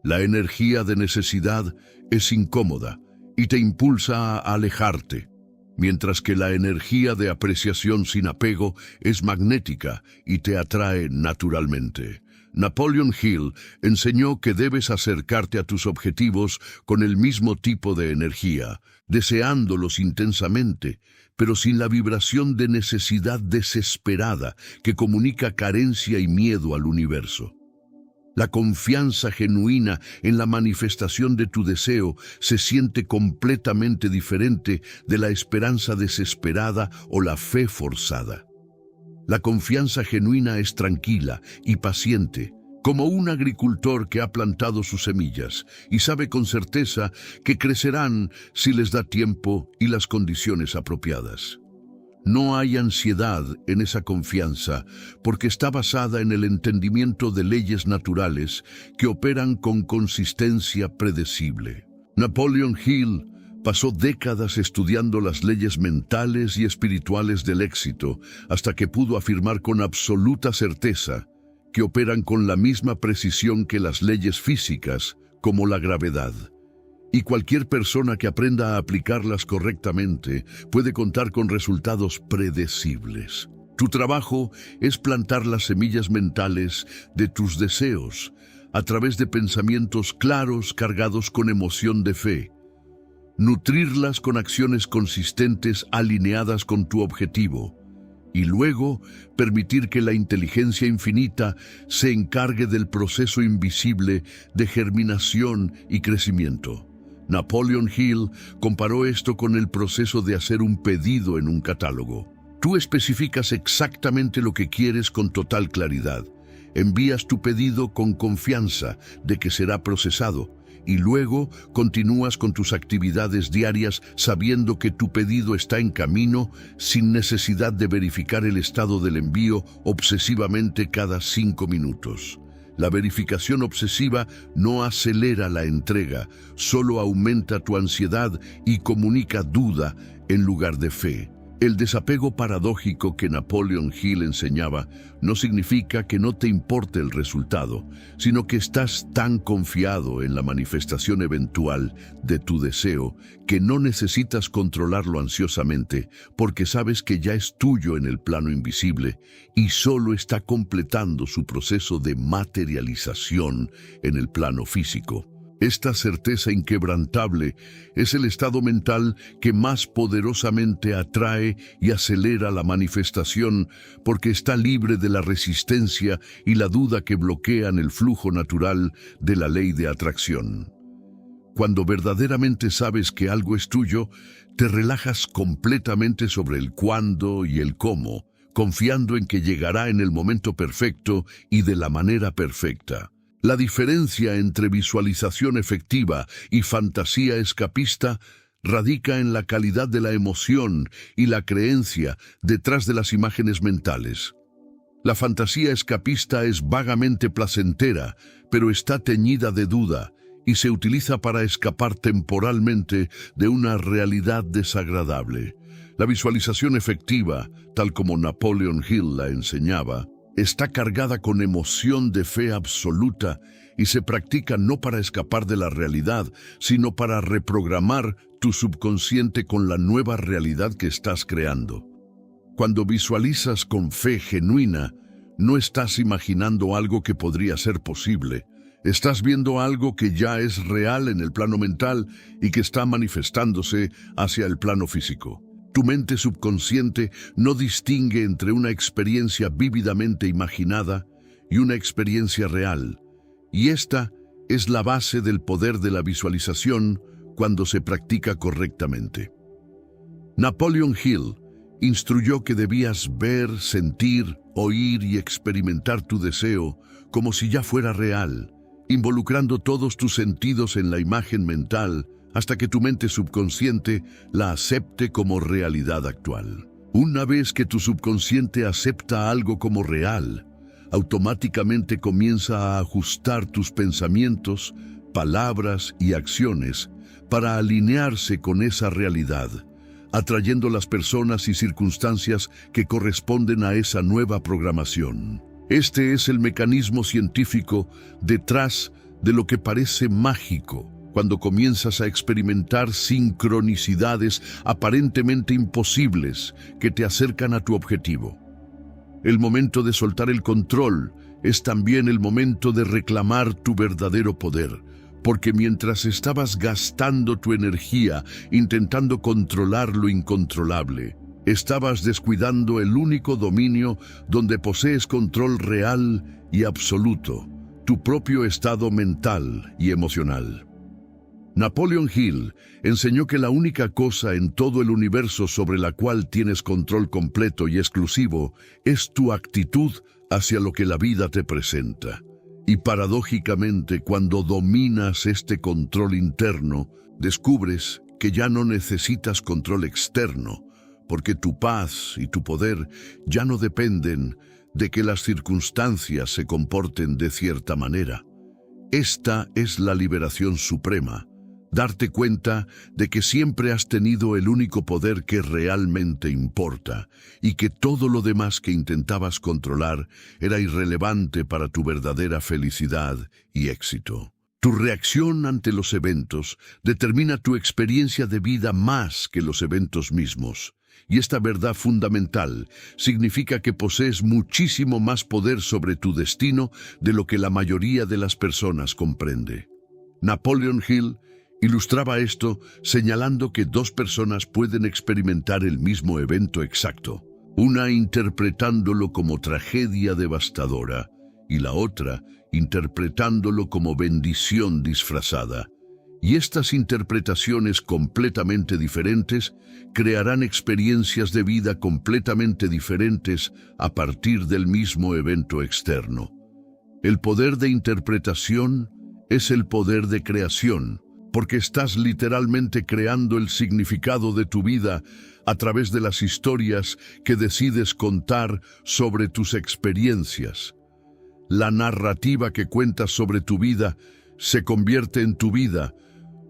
La energía de necesidad es incómoda y te impulsa a alejarte, mientras que la energía de apreciación sin apego es magnética y te atrae naturalmente. Napoleon Hill enseñó que debes acercarte a tus objetivos con el mismo tipo de energía, deseándolos intensamente, pero sin la vibración de necesidad desesperada que comunica carencia y miedo al universo. La confianza genuina en la manifestación de tu deseo se siente completamente diferente de la esperanza desesperada o la fe forzada. La confianza genuina es tranquila y paciente, como un agricultor que ha plantado sus semillas y sabe con certeza que crecerán si les da tiempo y las condiciones apropiadas. No hay ansiedad en esa confianza porque está basada en el entendimiento de leyes naturales que operan con consistencia predecible. Napoleon Hill pasó décadas estudiando las leyes mentales y espirituales del éxito hasta que pudo afirmar con absoluta certeza que operan con la misma precisión que las leyes físicas, como la gravedad. Y cualquier persona que aprenda a aplicarlas correctamente puede contar con resultados predecibles. Tu trabajo es plantar las semillas mentales de tus deseos a través de pensamientos claros cargados con emoción de fe. Nutrirlas con acciones consistentes alineadas con tu objetivo. Y luego permitir que la inteligencia infinita se encargue del proceso invisible de germinación y crecimiento. Napoleon Hill comparó esto con el proceso de hacer un pedido en un catálogo. Tú especificas exactamente lo que quieres con total claridad. Envías tu pedido con confianza de que será procesado y luego continúas con tus actividades diarias sabiendo que tu pedido está en camino sin necesidad de verificar el estado del envío obsesivamente cada 5 minutos. La verificación obsesiva no acelera la entrega, solo aumenta tu ansiedad y comunica duda en lugar de fe. El desapego paradójico que Napoleon Hill enseñaba no significa que no te importe el resultado, sino que estás tan confiado en la manifestación eventual de tu deseo que no necesitas controlarlo ansiosamente porque sabes que ya es tuyo en el plano invisible y solo está completando su proceso de materialización en el plano físico. Esta certeza inquebrantable es el estado mental que más poderosamente atrae y acelera la manifestación porque está libre de la resistencia y la duda que bloquean el flujo natural de la ley de atracción. Cuando verdaderamente sabes que algo es tuyo, te relajas completamente sobre el cuándo y el cómo, confiando en que llegará en el momento perfecto y de la manera perfecta. La diferencia entre visualización efectiva y fantasía escapista radica en la calidad de la emoción y la creencia detrás de las imágenes mentales. La fantasía escapista es vagamente placentera, pero está teñida de duda y se utiliza para escapar temporalmente de una realidad desagradable. La visualización efectiva, tal como Napoleon Hill la enseñaba, está cargada con emoción de fe absoluta y se practica no para escapar de la realidad, sino para reprogramar tu subconsciente con la nueva realidad que estás creando. Cuando visualizas con fe genuina, no estás imaginando algo que podría ser posible. Estás viendo algo que ya es real en el plano mental y que está manifestándose hacia el plano físico. Tu mente subconsciente no distingue entre una experiencia vívidamente imaginada y una experiencia real, y esta es la base del poder de la visualización cuando se practica correctamente. Napoleon Hill instruyó que debías ver, sentir, oír y experimentar tu deseo como si ya fuera real, involucrando todos tus sentidos en la imagen mental hasta que tu mente subconsciente la acepte como realidad actual. Una vez que tu subconsciente acepta algo como real, automáticamente comienza a ajustar tus pensamientos, palabras y acciones para alinearse con esa realidad, atrayendo las personas y circunstancias que corresponden a esa nueva programación. Este es el mecanismo científico detrás de lo que parece mágico, cuando comienzas a experimentar sincronicidades aparentemente imposibles que te acercan a tu objetivo. El momento de soltar el control es también el momento de reclamar tu verdadero poder, porque mientras estabas gastando tu energía intentando controlar lo incontrolable, estabas descuidando el único dominio donde posees control real y absoluto, tu propio estado mental y emocional. Napoleon Hill enseñó que la única cosa en todo el universo sobre la cual tienes control completo y exclusivo es tu actitud hacia lo que la vida te presenta. Y paradójicamente, cuando dominas este control interno, descubres que ya no necesitas control externo, porque tu paz y tu poder ya no dependen de que las circunstancias se comporten de cierta manera. Esta es la liberación suprema. Darte cuenta de que siempre has tenido el único poder que realmente importa y que todo lo demás que intentabas controlar era irrelevante para tu verdadera felicidad y éxito. Tu reacción ante los eventos determina tu experiencia de vida más que los eventos mismos. Y esta verdad fundamental significa que posees muchísimo más poder sobre tu destino de lo que la mayoría de las personas comprende. Napoleon Hill ilustraba esto señalando que dos personas pueden experimentar el mismo evento exacto, una interpretándolo como tragedia devastadora y la otra interpretándolo como bendición disfrazada. Y estas interpretaciones completamente diferentes crearán experiencias de vida completamente diferentes a partir del mismo evento externo. El poder de interpretación es el poder de creación, porque estás literalmente creando el significado de tu vida a través de las historias que decides contar sobre tus experiencias. La narrativa que cuentas sobre tu vida se convierte en tu vida,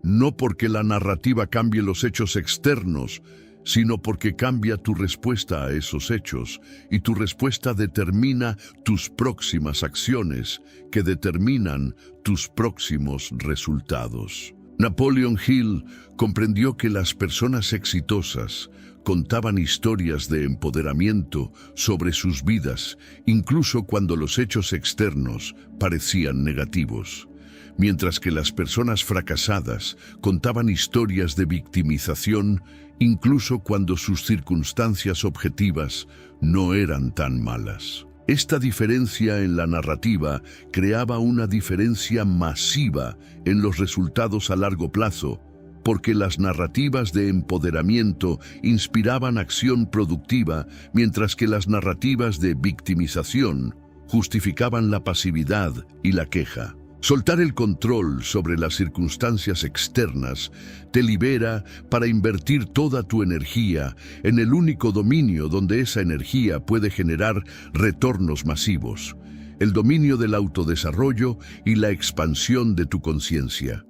no porque la narrativa cambie los hechos externos, sino porque cambia tu respuesta a esos hechos, y tu respuesta determina tus próximas acciones, que determinan tus próximos resultados. Napoleon Hill comprendió que las personas exitosas contaban historias de empoderamiento sobre sus vidas, incluso cuando los hechos externos parecían negativos. mientras que las personas fracasadas contaban historias de victimización incluso cuando sus circunstancias objetivas no eran tan malas. Esta diferencia en la narrativa creaba una diferencia masiva en los resultados a largo plazo, porque las narrativas de empoderamiento inspiraban acción productiva, mientras que las narrativas de victimización justificaban la pasividad y la queja. Soltar el control sobre las circunstancias externas te libera para invertir toda tu energía en el único dominio donde esa energía puede generar retornos masivos, el dominio del autodesarrollo y la expansión de tu conciencia.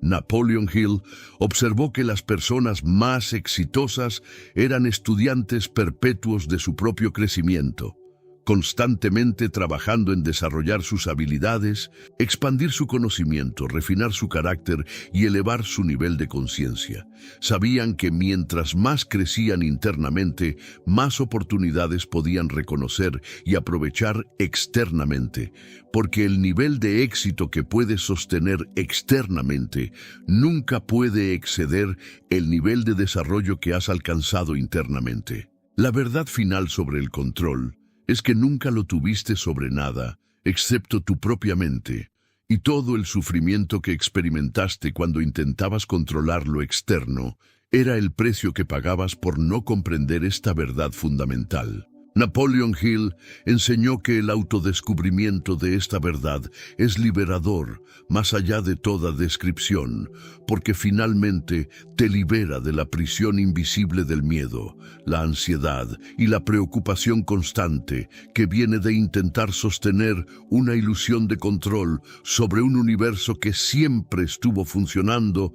Napoleon Hill observó que las personas más exitosas eran estudiantes perpetuos de su propio crecimiento, constantemente trabajando en desarrollar sus habilidades, expandir su conocimiento, refinar su carácter y elevar su nivel de conciencia. Sabían que mientras más crecían internamente, más oportunidades podían reconocer y aprovechar externamente, porque el nivel de éxito que puedes sostener externamente nunca puede exceder el nivel de desarrollo que has alcanzado internamente. La verdad final sobre el control es que nunca lo tuviste sobre nada, excepto tu propia mente, y todo el sufrimiento que experimentaste cuando intentabas controlar lo externo era el precio que pagabas por no comprender esta verdad fundamental. Napoleon Hill enseñó que el autodescubrimiento de esta verdad es liberador, más allá de toda descripción, porque finalmente te libera de la prisión invisible del miedo, la ansiedad y la preocupación constante que viene de intentar sostener una ilusión de control sobre un universo que siempre estuvo funcionando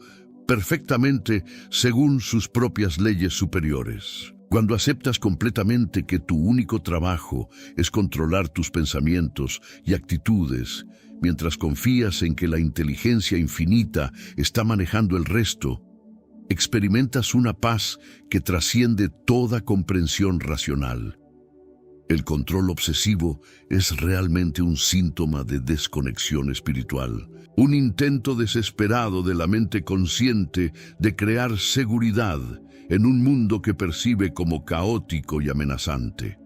perfectamente según sus propias leyes superiores. Cuando aceptas completamente que tu único trabajo es controlar tus pensamientos y actitudes, mientras confías en que la inteligencia infinita está manejando el resto, experimentas una paz que trasciende toda comprensión racional. El control obsesivo es realmente un síntoma de desconexión espiritual, un intento desesperado de la mente consciente de crear seguridad en un mundo que percibe como caótico y amenazante.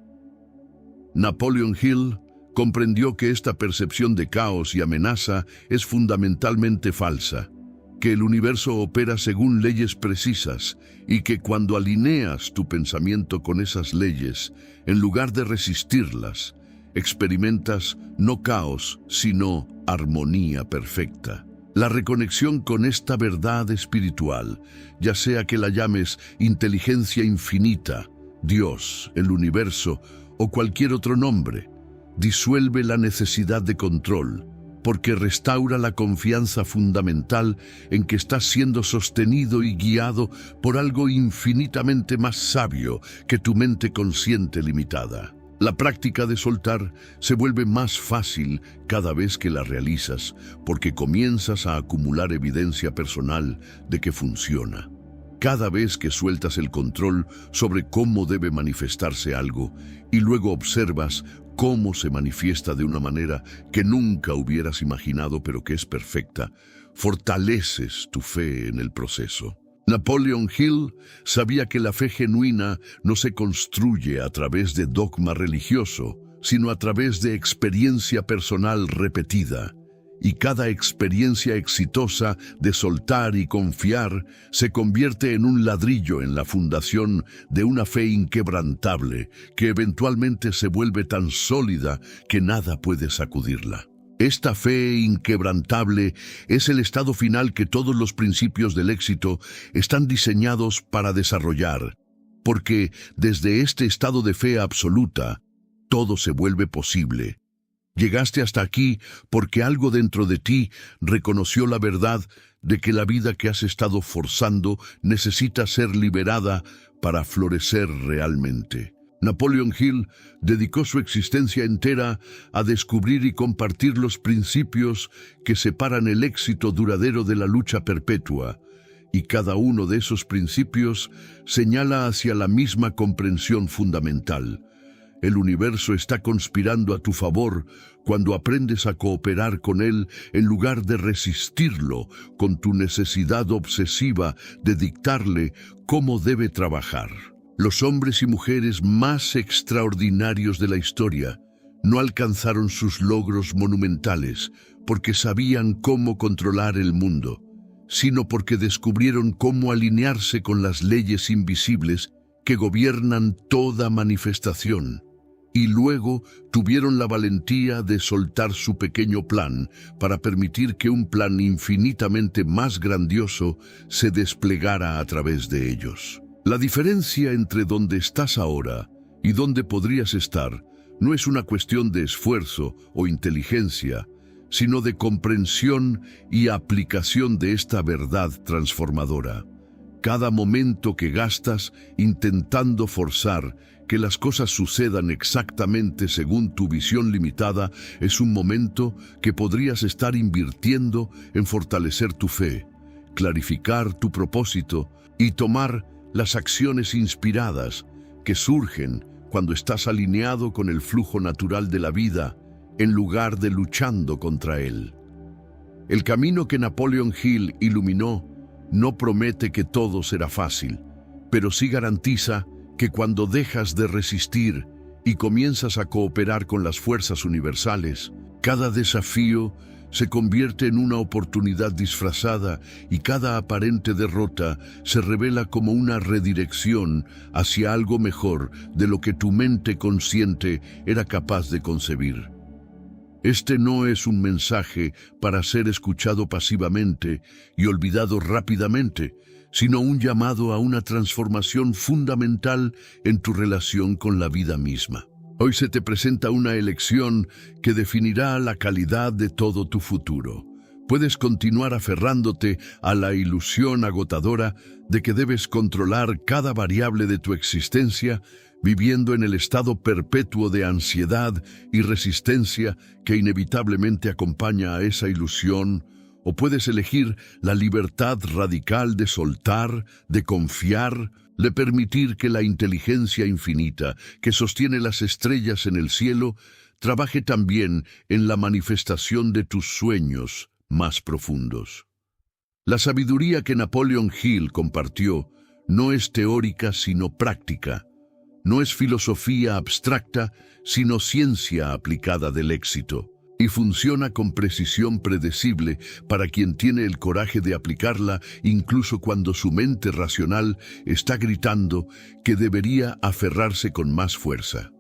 Napoleon Hill comprendió que esta percepción de caos y amenaza es fundamentalmente falsa, que el universo opera según leyes precisas y que cuando alineas tu pensamiento con esas leyes, en lugar de resistirlas, experimentas no caos, sino armonía perfecta. La reconexión con esta verdad espiritual, ya sea que la llames inteligencia infinita, Dios, el universo o cualquier otro nombre, disuelve la necesidad de control, porque restaura la confianza fundamental en que estás siendo sostenido y guiado por algo infinitamente más sabio que tu mente consciente limitada. La práctica de soltar se vuelve más fácil cada vez que la realizas, porque comienzas a acumular evidencia personal de que funciona. Cada vez que sueltas el control sobre cómo debe manifestarse algo y luego observas cómo se manifiesta de una manera que nunca hubieras imaginado pero que es perfecta, fortaleces tu fe en el proceso. Napoleon Hill sabía que la fe genuina no se construye a través de dogma religioso, sino a través de experiencia personal repetida. Y cada experiencia exitosa de soltar y confiar se convierte en un ladrillo en la fundación de una fe inquebrantable que eventualmente se vuelve tan sólida que nada puede sacudirla. Esta fe inquebrantable es el estado final que todos los principios del éxito están diseñados para desarrollar, porque desde este estado de fe absoluta, todo se vuelve posible. Llegaste hasta aquí porque algo dentro de ti reconoció la verdad de que la vida que has estado forzando necesita ser liberada para florecer realmente. Napoleon Hill dedicó su existencia entera a descubrir y compartir los principios que separan el éxito duradero de la lucha perpetua, y cada uno de esos principios señala hacia la misma comprensión fundamental. El universo está conspirando a tu favor cuando aprendes a cooperar con él en lugar de resistirlo con tu necesidad obsesiva de dictarle cómo debe trabajar. Los hombres y mujeres más extraordinarios de la historia no alcanzaron sus logros monumentales porque sabían cómo controlar el mundo, sino porque descubrieron cómo alinearse con las leyes invisibles que gobiernan toda manifestación. Y luego tuvieron la valentía de soltar su pequeño plan para permitir que un plan infinitamente más grandioso se desplegara a través de ellos. La diferencia entre donde estás ahora y donde podrías estar no es una cuestión de esfuerzo o inteligencia, sino de comprensión y aplicación de esta verdad transformadora. Cada momento que gastas intentando forzar que las cosas sucedan exactamente según tu visión limitada es un momento que podrías estar invirtiendo en fortalecer tu fe, clarificar tu propósito y tomar las acciones inspiradas que surgen cuando estás alineado con el flujo natural de la vida en lugar de luchando contra él. El camino que Napoleon Hill iluminó no promete que todo será fácil, pero sí garantiza que cuando dejas de resistir y comienzas a cooperar con las fuerzas universales, cada desafío se convierte en una oportunidad disfrazada y cada aparente derrota se revela como una redirección hacia algo mejor de lo que tu mente consciente era capaz de concebir. Este no es un mensaje para ser escuchado pasivamente y olvidado rápidamente, sino un llamado a una transformación fundamental en tu relación con la vida misma. Hoy se te presenta una elección que definirá la calidad de todo tu futuro. Puedes continuar aferrándote a la ilusión agotadora de que debes controlar cada variable de tu existencia, viviendo en el estado perpetuo de ansiedad y resistencia que inevitablemente acompaña a esa ilusión, o puedes elegir la libertad radical de soltar, de confiar, de permitir que la inteligencia infinita que sostiene las estrellas en el cielo trabaje también en la manifestación de tus sueños más profundos. La sabiduría que Napoleon Hill compartió no es teórica sino práctica. No es filosofía abstracta, sino ciencia aplicada del éxito, y funciona con precisión predecible para quien tiene el coraje de aplicarla incluso cuando su mente racional está gritando que debería aferrarse con más fuerza.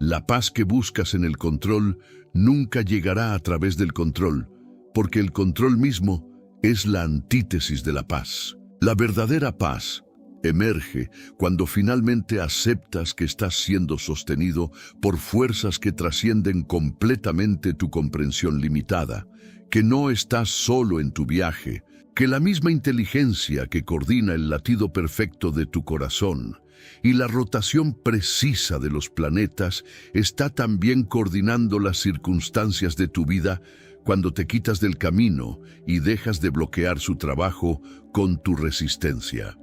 La paz que buscas en el control nunca llegará a través del control, porque el control mismo es la antítesis de la paz. La verdadera paz emerge cuando finalmente aceptas que estás siendo sostenido por fuerzas que trascienden completamente tu comprensión limitada, que no estás solo en tu viaje, que la misma inteligencia que coordina el latido perfecto de tu corazón y la rotación precisa de los planetas está también coordinando las circunstancias de tu vida cuando te quitas del camino y dejas de bloquear su trabajo con tu resistencia.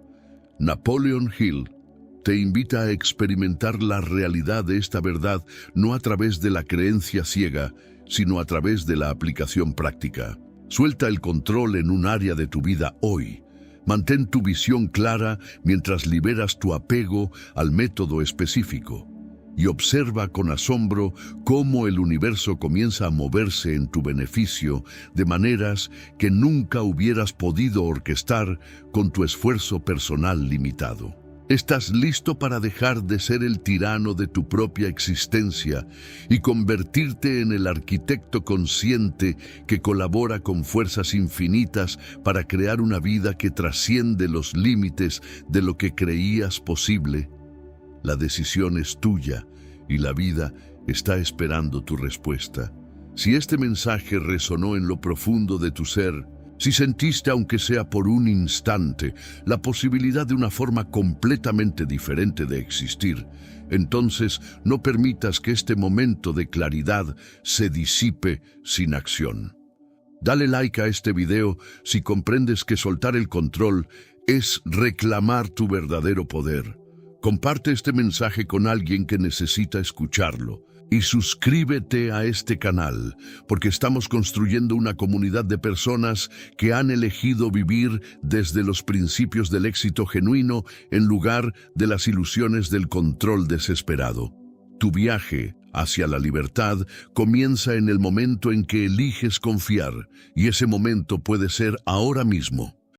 Napoleon Hill te invita a experimentar la realidad de esta verdad no a través de la creencia ciega, sino a través de la aplicación práctica. Suelta el control en un área de tu vida hoy. Mantén tu visión clara mientras liberas tu apego al método específico. Y observa con asombro cómo el universo comienza a moverse en tu beneficio de maneras que nunca hubieras podido orquestar con tu esfuerzo personal limitado. Estás listo para dejar de ser el tirano de tu propia existencia y convertirte en el arquitecto consciente que colabora con fuerzas infinitas para crear una vida que trasciende los límites de lo que creías posible. La decisión es tuya y la vida está esperando tu respuesta. Si este mensaje resonó en lo profundo de tu ser, si sentiste, aunque sea por un instante, la posibilidad de una forma completamente diferente de existir, entonces no permitas que este momento de claridad se disipe sin acción. Dale like a este video si comprendes que soltar el control es reclamar tu verdadero poder. Comparte este mensaje con alguien que necesita escucharlo. Y suscríbete a este canal, porque estamos construyendo una comunidad de personas que han elegido vivir desde los principios del éxito genuino en lugar de las ilusiones del control desesperado. Tu viaje hacia la libertad comienza en el momento en que eliges confiar, y ese momento puede ser ahora mismo.